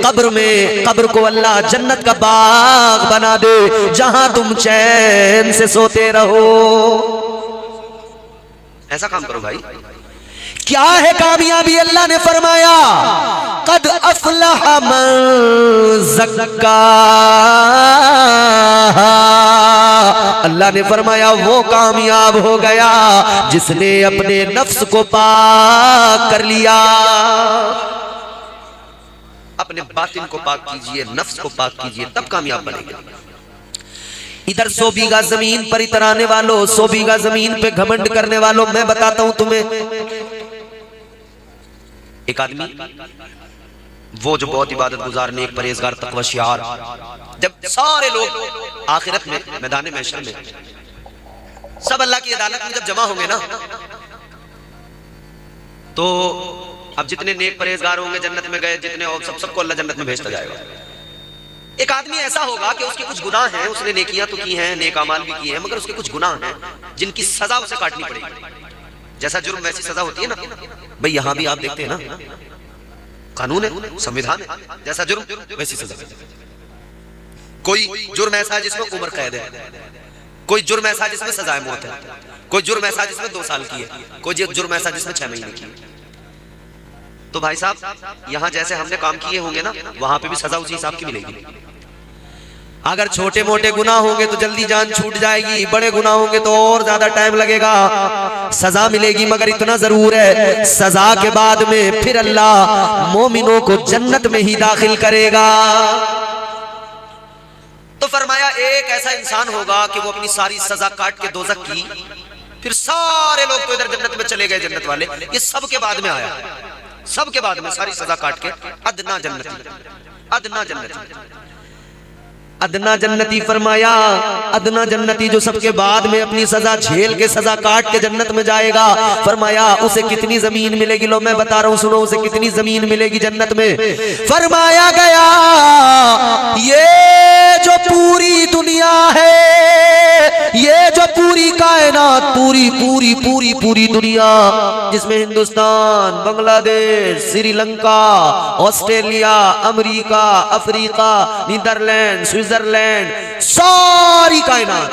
कब्र को अल्लाह जन्नत का बाग बना दे, जहां तुम चैन से सोते रहो। ऐसा काम करो भाई। क्या है कामयाबी? अल्लाह ने फरमाया कद अफलह मन ज़क्का। अल्लाह ने फरमाया वो कामयाब हो गया जिसने अपने नफ्स को पाक कर लिया। अपने बातिन को पाक कीजिए, नफ्स को पाक कीजिए, तब कामयाब बनेंगे। इधर 100 बीघा जमीन पर इतराने वालों, 100 बीघा जमीन पे घमंड करने वालों, मैं बताता हूं तुम्हें। एक आदमी वो जो बहुत इबादत गुजार, नेक, परहेजगार, तकवशियार, जब सारे लोग आखिरत में मैदान महशर में सब अल्लाह की अदालत में जब जमा होंगे ना, तो अब जितने नेक परहेजगार होंगे जन्नत में गए, जितने और सबको अल्लाह जन्नत में भेजता जाएगा। एक आदमी ऐसा होगा कि उसके कुछ गुनाह हैं, उसने नेकियां तो की हैं, नेक अमाल भी किए हैं, मगर उसके कुछ गुनाह हैं जिनकी सजा उसे काटनी पड़ेगी। जैसा जुर्म वैसी सजा होती है ना भाई, यहां भी आप देखते हैं ना, कानून है, संविधान है, जैसा जुर्म वैसी सजा। कोई जुर्म ऐसा है जिसमें उम्र कैद है, कोई जुर्म ऐसा जिसमें सजाए मौत है, कोई जुर्म ऐसा जिसमें 2 साल की है, कोई जुर्म ऐसा जिसमें 6 महीने की है। तो भाई साहब, यहां जैसे हमने काम किए होंगे ना, वहां पे भी सजा उसी हिसाब की मिलेगी। अगर छोटे मोटे गुनाह होंगे तो जल्दी जान छूट जाएगी, बड़े गुनाह होंगे तो और ज्यादा टाइम लगेगा, सजा मिलेगी। मगर इतना जरूर है, सजा के बाद में फिर अल्लाह मोमिनों को जन्नत में ही दाखिल करेगा। तो फरमाया एक ऐसा इंसान होगा कि वो अपनी सारी सजा काट के दोज़ख की, फिर सारे लोग तो इधर जन्नत में चले गए, जन्नत वाले, ये सब के बाद में आया, सब के बाद में सारी सजा काट के अदना जन्नती, अदना जन्नती, अदना जन्नती फरमाया, अदना जन्नती जो सबके बाद में अपनी सजा झेल के, सजा काट के जन्नत में जाएगा, फरमाया उसे कितनी जमीन मिलेगी? लो मैं बता रहा हूं, सुनो उसे कितनी जमीन मिलेगी जन्नत में। फरमाया गया ये जो पूरी दुनिया है, ये जो पूरी कायनात, पूरी पूरी पूरी पूरी दुनिया, जिसमें Hindustan, Bangladesh, Sri Lanka, Australia, America, Africa, Netherland, Switzerland, सारी कायनात,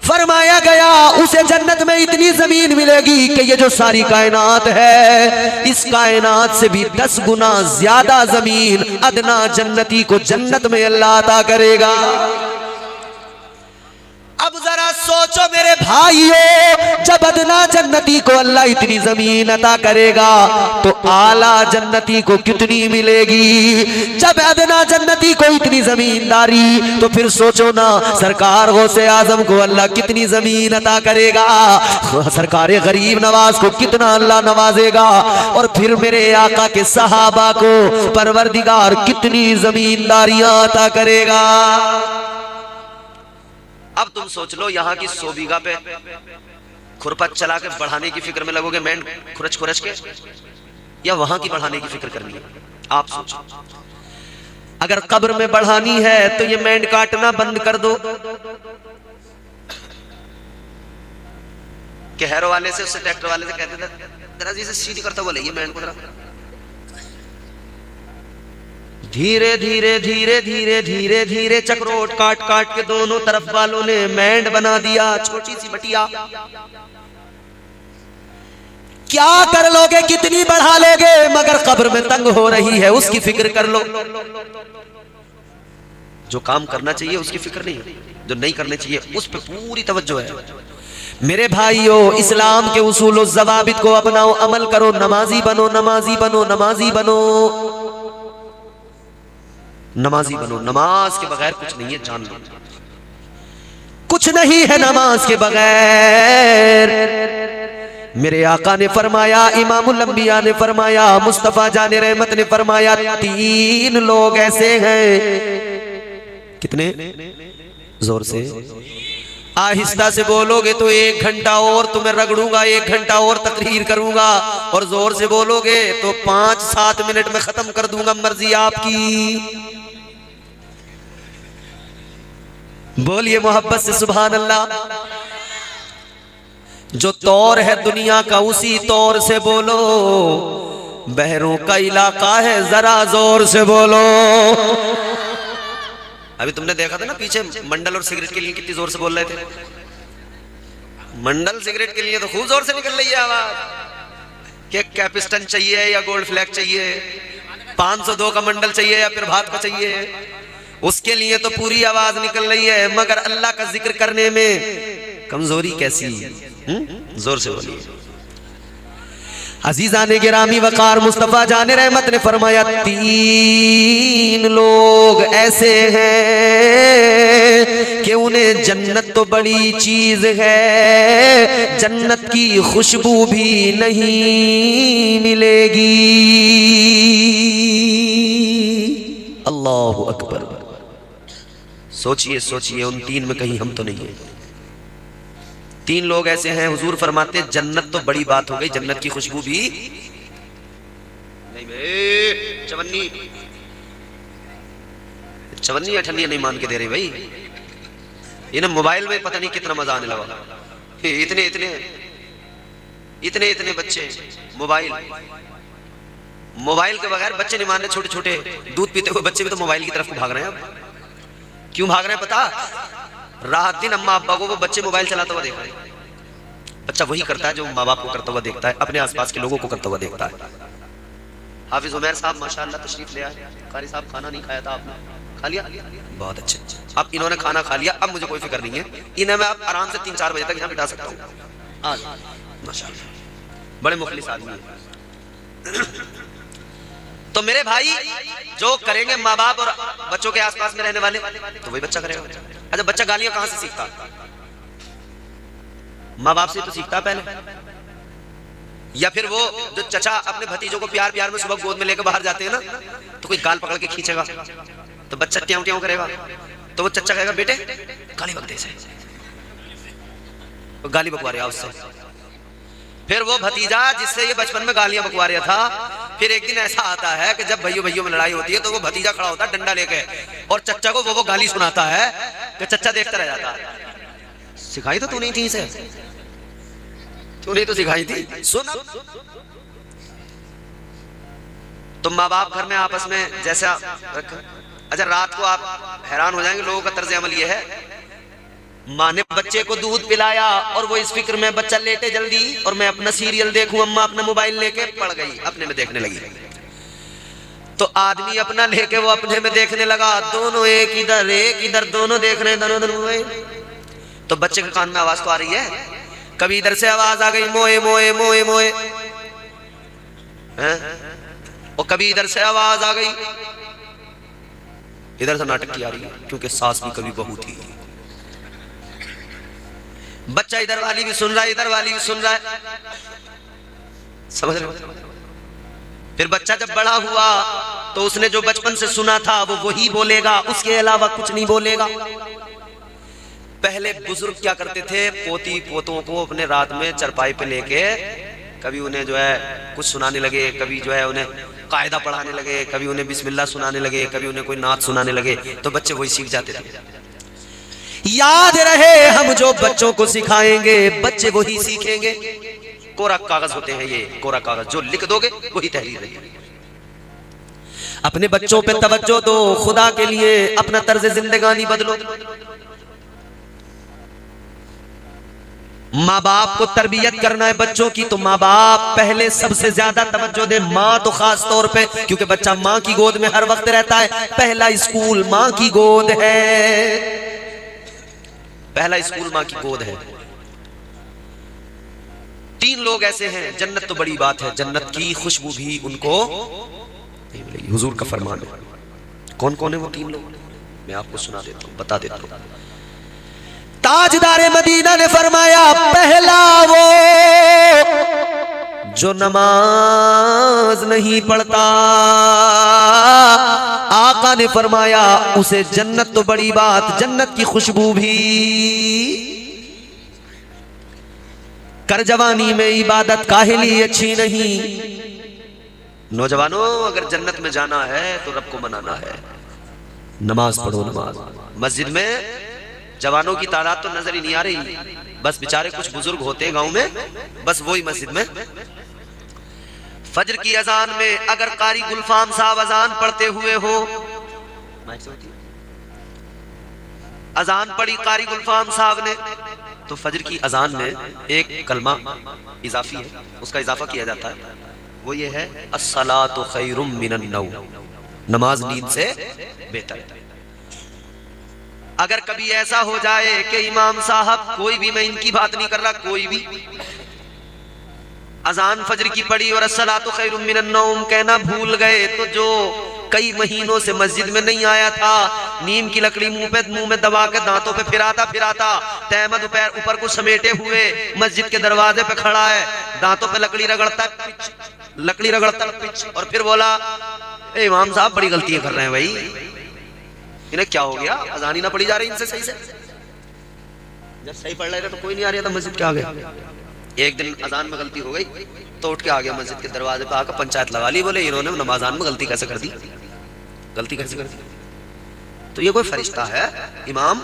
फरमाया गया उसे जन्नत में इतनी जमीन मिलेगी कि ये जो सारी कायनात है, इस कायनात से भी 10 गुना ज्यादा जमीन अदना जन्नती को जन्नत में अल्लाह अता करेगा। अब जरा सोचो मेरे भाइयों, जब अदना जन्नती को अल्लाह इतनी जमीन अता करेगा तो आला जन्नती को कितनी मिलेगी? जब अदना जन्नती को इतनी जमींदारी, तो फिर सोचो ना सरकार गौसे आजम को अल्लाह कितनी जमीन अता करेगा, सरकार गरीब नवाज को कितना अल्लाह नवाजेगा, और फिर मेरे आका के सहाबा को परवरदिगार कितनी जमींदारियां अता करेगा। अब तुम सोच लो, यहाँ की 100 बीघा पे खुरपा चला के बढ़ाने की फिक्र में लगोगे, मैंड खुरच खुरच के, या वहां की बढ़ाने की फिक्र करनी है? आप सोचो। अगर कब्र में बढ़ानी है तो ये मैंड काटना बंद कर दो। कि हैरो वाले से, उससे ट्रैक्टर वाले से कहते थे जरा जी से सीधी करता बोले, ये मैंड को जरा धीरे धीरे धीरे धीरे धीरे धीरे चक्रोट काट काट के दोनों तरफ वालों ने मैंड बना दिया, छोटी सी मटिया। क्या कर लोगे, कितनी बढ़ा लोगे? मगर कब्र में तंग हो रही है, उसकी फिक्र कर लो। जो काम करना चाहिए उसकी फिक्र नहीं है, जो नहीं करने चाहिए उस पर पूरी तवज्जो है। मेरे भाइयों, इस्लाम के उसूल और ज़वाबित को अपनाओ, अमल करो, नमाजी बनो, नमाजी बनो, नमाजी बनो, नमाजी बनो। नमाज के बगैर कुछ नहीं है, जान लो, कुछ नहीं है नमाज के बगैर। मेरे आका ने फरमाया, इमामुल अंबिया ने फरमाया, मुस्तफा जाने रहमत ने फरमाया, 3 लोग ऐसे हैं। कितने? जोर से, आहिस्ता से बोलोगे तो 1 घंटा और तुम्हें रगड़ूंगा, 1 घंटा और तकरीर करूंगा, और जोर से बोलोगे तो 5-7 मिनट में खत्म कर दूंगा, मर्जी आपकी। बोलिए मोहब्बत से सुभान अल्लाह। जो तौर है दुनिया का उसी तौर से बोलो, बहरों का इलाका है जरा जोर से बोलो। अभी तुमने देखा था ना पीछे मंडल और सिगरेट के लिए कितनी जोर से बोल रहे थे। मंडल सिगरेट के लिए तो खूब जोर से निकल रही है आवाज कि कैपिस्टन चाहिए या गोल्ड फ्लैग चाहिए, 502 का मंडल चाहिए या फिर भात का चाहिए, उसके लिए तो पूरी आवाज निकल रही है। मगर अल्लाह का जिक्र करने में कमजोरी कैसी, जोर से बोलिए। अजीजा ने गिरामी वकार मुस्तफा जाने रहमत ने फरमाया 3 लोग ऐसे हैं कि उन्हें जन्नत तो बड़ी चीज है, जन्नत की खुशबू भी नहीं मिलेगी। अल्लाहु अकबर। सोचिए सोचिए, उन 3 में कहीं हम तो नहीं है। 3 लोग ऐसे हैं, हुजूर फरमाते जन्नत तो बड़ी बात हो गई, जन्नत की खुशबू भी नहीं। चवन्नी चवन्नी अठन्नी नहीं मान के दे रहे भाई। ये ना मोबाइल में पता नहीं कितना मजा आने लगा। इतने इतने इतने इतने बच्चे मोबाइल के बगैर बच्चे नहीं मान रहे। छोटे छोटे दूध पीते हुए बच्चे भी तो मोबाइल की तरफ भाग रहे हैं। अब क्यों भाग रहे हैं पता? रात दिन अम्मा अब्बा को वो बच्चे मोबाइल चलाता हुआ देख रहे हैं। बच्चा वही करता है जो माँ बाप को करता हुआ देखता है, अपने आसपास के लोगों को करता हुआ देखता है। हाफिज उमैर साहब माशाअल्लाह तशरीफ ले आए। कारी साहब खाना नहीं खाया था, आपने खा लिया? बहुत अच्छे। अब इन्होंने खाना खा लिया, अब मुझे कोई फिक्र नहीं है। इन्हें मैं अब आराम से 3-4 बजे तक यहाँ बिठा सकता हूँ। माशाअल्लाह बड़े मुखलिस आदमी हैं। तो मेरे भाई जो करेंगे माँ बाप और बच्चों के आसपास में रहने वाले, तो वही बच्चा करेगा। अच्छा, बच्चा गालियां कहां से सीखता? माँ बाप से तो सीखता पहले। या फिर वो जो चचा अपने भतीजों को प्यार प्यार में सुबह गोद में लेकर बाहर जाते हैं ना, तो कोई गाल पकड़ के खींचेगा तो बच्चा ट्याऊ ट्याऊ करेगा, तो वो चचा कहेगा बेटे गाली बक दे से, गाली बकवा रहा उससे। फिर वो भतीजा जिससे ये बचपन में गालियां बकवा रहा था, फिर एक दिन ऐसा आता है कि जब भाइयों भाइयों में लड़ाई होती है तो वो भतीजा खड़ा होता है डंडा लेके और चच्चा को वो गाली सुनाता है कि चच्चा देखता रह जाता है। सिखाई तो तू नहीं थी इसे, तूने तो सिखाई थी, सुन। तो माँ बाप घर में आपस में जैसा, अच्छा रात को आप हैरान हो जाएंगे, लोगों का तर्ज अमल ये है, माँ ने बच्चे को दूध पिलाया और वो इस फिक्र में बच्चा लेटे जल्दी और मैं अपना सीरियल देखूं, अम्मा अपना मोबाइल लेके पड़ गई, अपने में देखने लगी। तो आदमी अपना लेके वो अपने में देखने लगा, दोनों एक इधर दोनों देख रहे हैं, दोनों मोबाइल। तो बच्चे के कान में आवाज तो आ रही है, कभी इधर से आवाज आ गई मोए मोए मोए मोए, और कभी इधर से आवाज आ गई, इधर से नाटक की आ रही है, क्योंकि सास भी कभी बहू थी। बच्चा इधर वाली भी सुन रहा है, इधर वाली भी सुन रहा है, समझ रहे हो? फिर बच्चा जब बड़ा हुआ तो उसने जो बचपन से सुना था वो वही बोलेगा, उसके अलावा कुछ नहीं बोलेगा। पहले बुजुर्ग क्या करते थे, पोती पोतों को अपने रात में चरपाई पे लेके कभी उन्हें जो है कुछ सुनाने लगे, कभी जो है उन्हें कायदा पढ़ाने लगे, कभी उन्हें बिस्मिल्लाह सुनाने लगे, कभी उन्हें कोई नात सुनाने लगे, तो बच्चे वही सीख जाते थे। याद रहे, हम जो बच्चों को सिखाएंगे बच्चे वही सीखेंगे। कोरा कागज होते हैं ये, कोरा कागज, जो लिख दोगे वही तहरीर रहेगी। अपने बच्चों पे तवज्जो दो, खुदा के लिए अपना तर्ज जिंदगानी बदलो। माँ बाप को तरबियत करना है बच्चों की, तो माँ बाप पहले सबसे ज्यादा तवज्जो दे, माँ तो खास तौर पे, क्योंकि बच्चा माँ की गोद में हर वक्त रहता है। पहला स्कूल माँ की गोद है, पहला स्कूल माँ की गोद है। 3 लोग ऐसे हैं, जन्नत तो बड़ी बात है, जन्नत की खुशबू भी उनको नहीं मिलेगी, हुजूर का फरमान है। कौन कौन है वो 3 लोग? मैं आपको सुना देता हूं, बता देता हूं। ताजदारे मदीना ने फरमाया, पहला वो जो नमाज नहीं पढ़ता, आका ने फरमाया उसे जन्नत तो बड़ी बात, जन्नत की खुशबू भी। कर जवानी में इबादत काहिली अच्छी नहीं। नौजवानों, अगर जन्नत में जाना है तो रब को मनाना है, नमाज पढ़ो। नमाज मस्जिद में जवानों की तादाद तो नजर ही नहीं आ रही, बस बेचारे कुछ बुजुर्ग होते हैं गांव में, बस वही मस्जिद में फजर की अजान में अगर कारी गुलफाम साहब अजान पढ़ते हुए हो, अजान पढ़ी कारी गुलफाम साहब ने, तो फजर की अजान में एक कलमा इजाफी है, उसका इजाफा किया जाता है, वो ये है अस्सलातु खैरुम मिनन नौम, नमाज नींद से बेहतर है। अगर कभी ऐसा हो जाए कि इमाम साहब, कोई भी, मैं इनकी बात नहीं कर रहा, कोई भी अजान फजर की पड़ी और अस्सलातु खैरुम मिनन नौम कहना भूल गए, तो जो कई महीनों से मस्जिद में नहीं आया था, नीम की लकड़ी मुंह में दबा के दांतों पे फिराता तहमद ऊपर को समेटे हुए मस्जिद के दरवाजे पे खड़ा है, दांतों पे लकड़ी रगड़ता पिच, और फिर बोला इमाम साहब बड़ी गलतियां कर रहे हैं भाई, इन्हें क्या हो गया, अजान ही ना पढ़ी जा रही इनसे सही से। जब सही पढ़ रहे थे तो कोई नहीं आ रहा था मस्जिद के आगे। एक दिन अजान में गलती हो गई तो उठ के आ गया मस्जिद के दरवाजे पे, आकर पंचायत लगा ली, बोले इन्होंने नमाज़ान में गलती कैसे कर दी, गलती कैसे कर दी। तो ये कोई फरिश्ता है इमाम,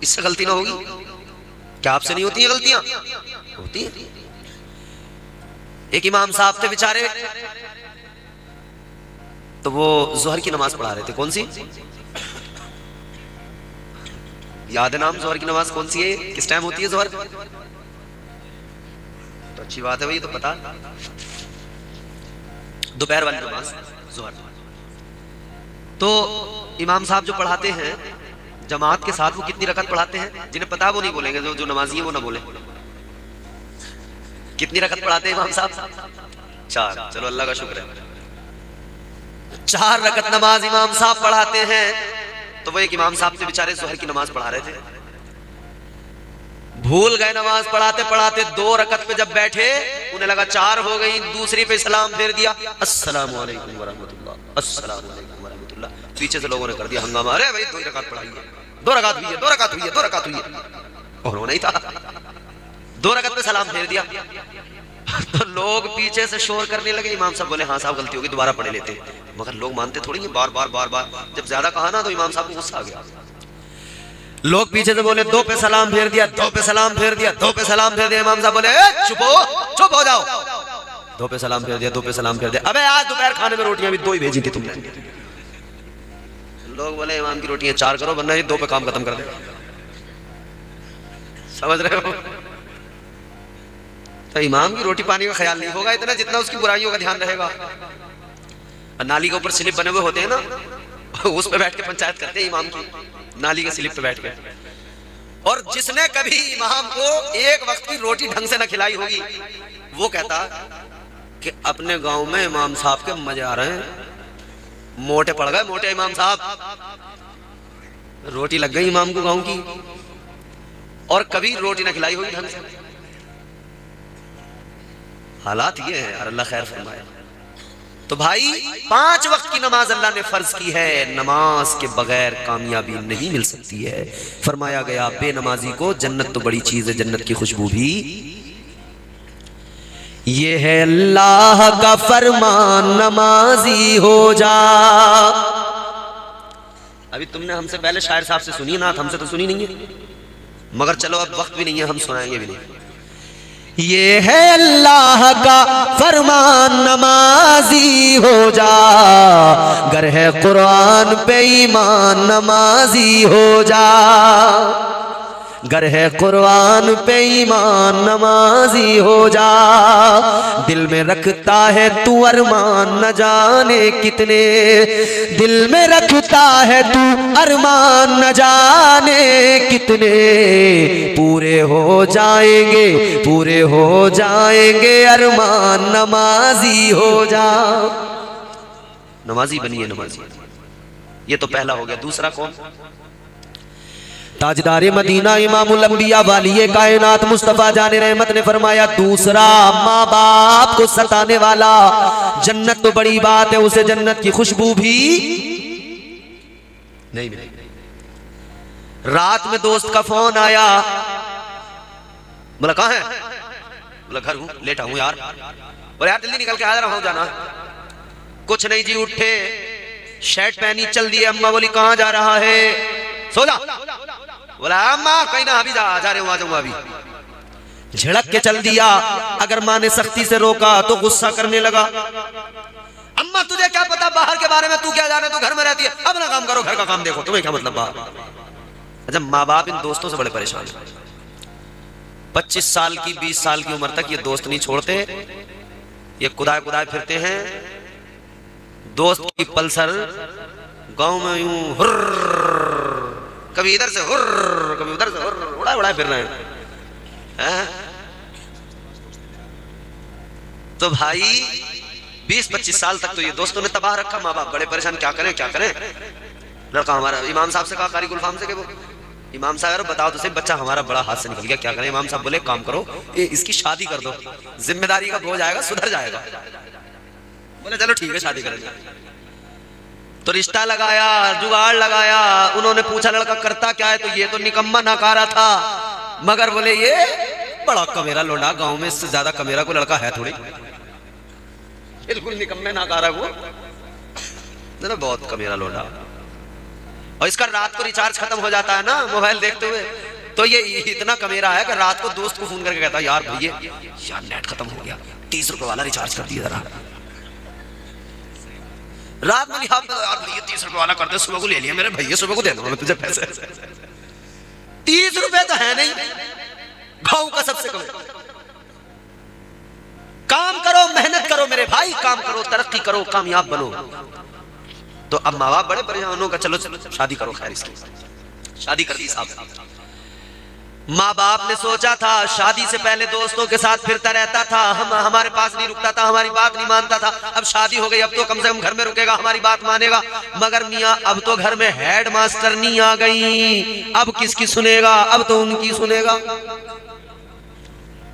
इससे गलती ना होगी क्या? आपसे नहीं होती है गलतियां? होती है। एक इमाम साहब थे बेचारे, तो वो जोहर की नमाज पढ़ा रहे थे। कौन सी याद है नाम? जोहर की नमाज कौन सी है, किस टाइम होती है जोहर? तो अच्छी बात है भाई, तो पता, दोपहर वाली नमाज जोहर। तो इमाम साहब जो पढ़ाते हैं जमात के साथ, वो कितनी रकत पढ़ाते हैं? जिन्हें पता वो नहीं बोलेंगे, जो नमाजी है वो ना बोले। कितनी रकत पढ़ाते हैं इमाम साहब? 4। चलो अल्लाह का शुक्र है, 4 रकत नमाज इमाम साहब पढ़ाते हैं। तो वो एक इमाम साहब थे बेचारे, जोहर की नमाज पढ़ा रहे थे, भूल गए नमाज पढ़ाते पढ़ाते, 2 रकत पे जब बैठे उन्हें लगा 4 हो गई, दूसरी पे सलाम फेर दिया, अस्सलाम वालेकुम व रहमतुल्लाह, अस्सलाम वालेकुम व रहमतुल्लाह। पीछे से लोगों ने कर दिया हंगामा, अरे भाई 2 रकात पढ़ाई है, 2 रकात हुई है, 2 रकात हुई है, 2 रकात हुई है, और वो नहीं था, 2 रकत पे सलाम फेर दिया। तो लोग पीछे से शोर करने लगे, इमाम साहब बोले हाँ साहब गलती होगी, दोबारा पढ़े लेते। मगर लोग मानते थोड़ी हैं, बार बार जब ज्यादा कहा ना तो इमाम साहब को गुस्सा आ गया। लोग पीछे से बोले 2 पे सलाम फेर दिया, 2 पे सलाम फेर दिया, 2 पे सलाम फेर दिया। इमाम साहब बोले चुप हो जाओ, 2 पे सलाम फेर दिया, 2 पे सलाम फेर दिया। अबे आज दोपहर खाने में रोटियां भी 2 ही भेजी थी तुमने। लोग बोले इमाम की रोटियां 4 करो वरना ये 2 पे काम खत्म कर दे। समझ रहे हो? तो इमाम की रोटी पानी का ख्याल नहीं होगा इतना, जितना उसकी बुराइयों का ध्यान रहेगा। नाली के ऊपर स्लिप बने हुए होते हैं ना, उस पे बैठ के पंचायत करते हैं इमाम की, नाली के स्लिप पे बैठ के। और जिसने कभी इमाम को एक वक्त की रोटी ढंग से न खिलाई होगी, वो कहता कि अपने गांव में इमाम साहब के मजे आ रहे हैं, मोटे पड़ गए, मोटे इमाम साहब, रोटी लग गई इमाम को गांव की, और कभी रोटी न खिलाई होगी ढंग से। हालात ये है, और अल्लाह खैर फरमाए। तो भाई 5 वक्त की नमाज अल्लाह ने फर्ज की है, नमाज के बगैर कामयाबी नहीं मिल सकती है। फरमाया गया बेनमाजी को जन्नत तो बड़ी चीज है, जन्नत की खुशबू भी ये है अल्लाह का फरमान, नमाजी हो जा। अभी तुमने हमसे पहले शायर साहब से सुनी ना, हमसे तो सुनी नहीं है, मगर चलो अब वक्त भी नहीं है, हम सुनाएंगे भी नहीं। ये है अल्लाह का फरमान, नमाजी हो जा, गर है कुरान पे ईमान, नमाजी हो जा, गर है कुरान पे ईमान, नमाजी हो जा। दिल में रखता है तू अरमान, न जाने कितने, दिल में रखता है तू अरमान, न जाने कितने, पूरे हो जाएंगे, पूरे हो जाएंगे अरमान, नमाजी हो जा। नमाजी बनिए, नमाजी। ये तो पहला हो गया। दूसरा कौन? ताजदारे मदीना इमामुल अंबिया वालिए कायनात मुस्तफा जाने रहमत ने फरमाया, दूसरा माँ बाप को सताने वाला, जन्नत तो बड़ी बात है, उसे जन्नत की खुशबू भी नहीं मिलेगी। रात में दोस्त का फोन आया, बोला कहाँ है? बोला घर हूं, लेटा हूं यार। बोला यार जल्दी निकल के आ रहा हूं, जाना। कुछ नहीं जी, उठे, शर्ट पहनी, चल दिए। अम्मा बोली कहाँ जा रहा है? सो जा। बोला अम्मा कहीं ना, अभी जा रहे हूँ, आ जाऊंगा अभी। झिड़क के चल दिया। अगर माँ ने सख्ती से रोका तो गुस्सा करने लगा। अम्मा तुझे क्या पता बाहर के बारे में, तू क्या जाने, तू घर में रहती है, अपना काम करो, घर का काम देखो, तुम्हें क्या मतलब बाहर। अच्छा, माँ बाप इन दोस्तों से बड़े परेशान हैं। 25 साल की 20 साल की उम्र तक ये दोस्त नहीं छोड़ते, ये कुदाए कुदाए फिरते हैं। दोस्त की पल्सर गांव में यूं हुर्र, कभी इधर से हुर्र, कभी उधर से हुर्र, उड़ाए उड़ाए फिर रहे हैं। तो भाई 20-25 साल तक तो ये दोस्तों ने तबाह रखा। माँ बाप बड़े परेशान, क्या करें क्या करें। लड़का हमारा इमाम साहब से कहा, कारी गुलफाम से, वो इमाम साहब बताओ तो सही, बच्चा हमारा बड़ा हाथ से निकल गया, क्या करें। इमाम साहब बोले काम करो, इसकी शादी कर दो, जिम्मेदारी का बोझ आएगा, सुधर जाएगा। बोले चलो ठीक है, शादी करेंगे। तो रिश्ता लगाया, जुगाड़ लगाया। उन्होंने पूछा लड़का करता क्या है, तो ये तो निकम्मा नकारा था, मगर बोले ये बड़ा कमेरा लोंडा, गांव में इससे ज्यादा कमेरा को लड़का है थोड़ी, बिल्कुल निकम्मे नकारा वो, बहुत कमेरा लोंडा। और इसका रात को रिचार्ज खत्म हो जाता है ना मोबाइल देखते हुए, तो ये इतना कमेरा है कि रात को दोस्त को फोन करके कहता है, यार भैया यार नेट खत्म हो गया, 30 रुपए वाला रिचार्ज कर दिया जरा। रात में यार भैया 30 रुपए वाला कर दे, सुबह को ले लिया मेरे भैया, सुबह को दे दूंगा मैं तुझे पैसे। 30 रुपए तो है नहीं, गाँव का सबसे कम। काम करो, मेहनत करो मेरे भाई, काम करो, तरक्की करो, कामयाब बनो। तो अब माँ बाप बड़े परेशान होगा, चलो शादी करो। खैर इसकी शादी कर दी साहब। माँ बाप ने सोचा था, शादी से पहले दोस्तों के साथ फिरता रहता था, हमारे पास नहीं रुकता था, हमारी बात नहीं मानता था। अब शादी हो गई, अब तो कम से कम घर में रुकेगा, हमारी बात मानेगा। मगर मियाँ अब तो घर में हेड मास्टर नहीं आ गई, अब किसकी सुनेगा, अब तो उनकी सुनेगा।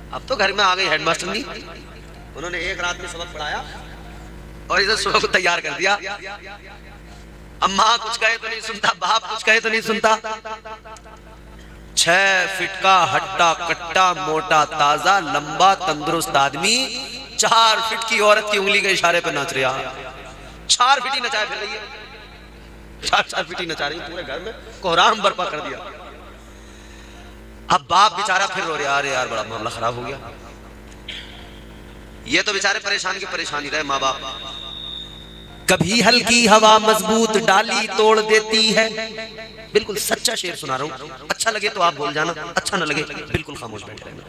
अब तो घर में आ गई हेड मास्टर नहीं, उन्होंने एक रात में सबक पढ़ाया और इसे सुबह को तैयार कर दिया। अम्मा कुछ कहे तो नहीं सुनता, बाप कुछ कहे तो नहीं सुनता। 6 फीट का हट्टा कट्टा, मोटा ताजा लंबा तंदुरुस्त आदमी 4 फीट की औरत की उंगली के इशारे पर नाच रहा। 4 फीट ही नचाए फिर रही है, 4 फीट ही नचा रही, पूरे घर में कोहराम बर्पा कर दिया। अब बाप बेचारा फिर रो रहा, अरे यार बड़ा मामला खराब हो गया। ये तो बेचारे परेशान की परेशानी रहे माँ बाप। कभी हल्की हवा मजबूत डाली तोड़ देती है। बिल्कुल सच्चा शेर सुना रहा हूं, अच्छा लगे तो आप बोल जाना, अच्छा न लगे बिल्कुल खामोश बैठे रहना।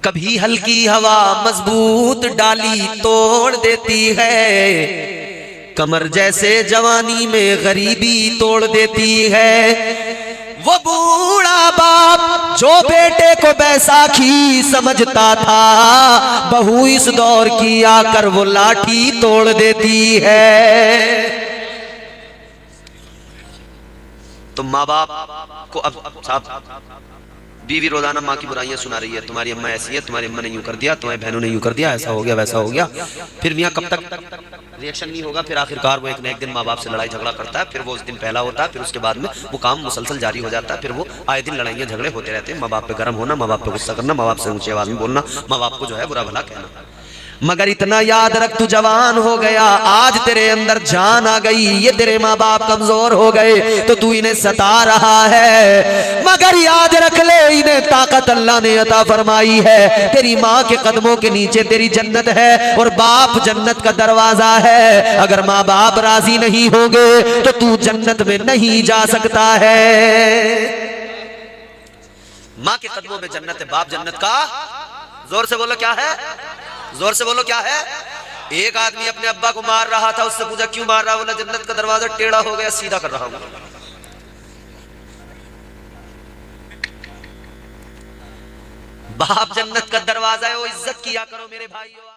कभी हल्की हवा मजबूत डाली तोड़ देती है, कमर जैसे जवानी में गरीबी तोड़ देती है। वो बूढ़ा बाप जो बेटे को बैसाखी समझता था, बहू इस दौर की आकर वो लाठी तोड़ देती है। तो माँ बाप को अब साहब बीवी रोजाना माँ की बुराइयां सुना रही है, तुम्हारी अम्मा ऐसी है, तुम्हारी अम्मा ने यूं कर दिया, तुम्हारी बहनों ने यूं कर दिया, ऐसा हो गया वैसा हो गया। फिर मियाँ कब तक रिएक्शन नहीं होगा, फिर आखिरकार वो एक न एक दिन माँ बाप से लड़ाई झगड़ा करता है। फिर वो उस दिन पहला होता है, फिर उसके बाद में वो काम मुसलसल जारी हो जाता है। फिर वो आए दिन लड़ाइयाँ झगड़े होते रहते हैं। माँ बाप पे गर्म होना, माँ बाप पे गुस्सा करना, माँ बाप से ऊंची आवाज में बोलना, माँ बाप को जो है बुरा भला कहना। मगर इतना याद रख, तू जवान हो गया, आज तेरे अंदर जान आ गई, ये तेरे माँ बाप कमजोर हो गए तो तू इन्हें सता रहा है। मगर याद रख ले, इन्हें ताकत अल्लाह ने अता फरमाई है। तेरी माँ के कदमों के नीचे तेरी जन्नत है और बाप जन्नत का दरवाजा है। अगर माँ बाप राजी नहीं होंगे तो तू जन्नत में नहीं जा सकता है। माँ के कदमों में जन्नत है, बाप जन्नत का। जोर से बोलो क्या है, जोर से बोलो क्या है। एक आदमी अपने अब्बा को मार रहा था, उससे पूछा क्यों मार रहा, बोला जन्नत का दरवाजा टेढ़ा हो गया, सीधा कर रहा हूं। बाप जन्नत का दरवाजा है, वो इज्जत किया करो मेरे भाइयों।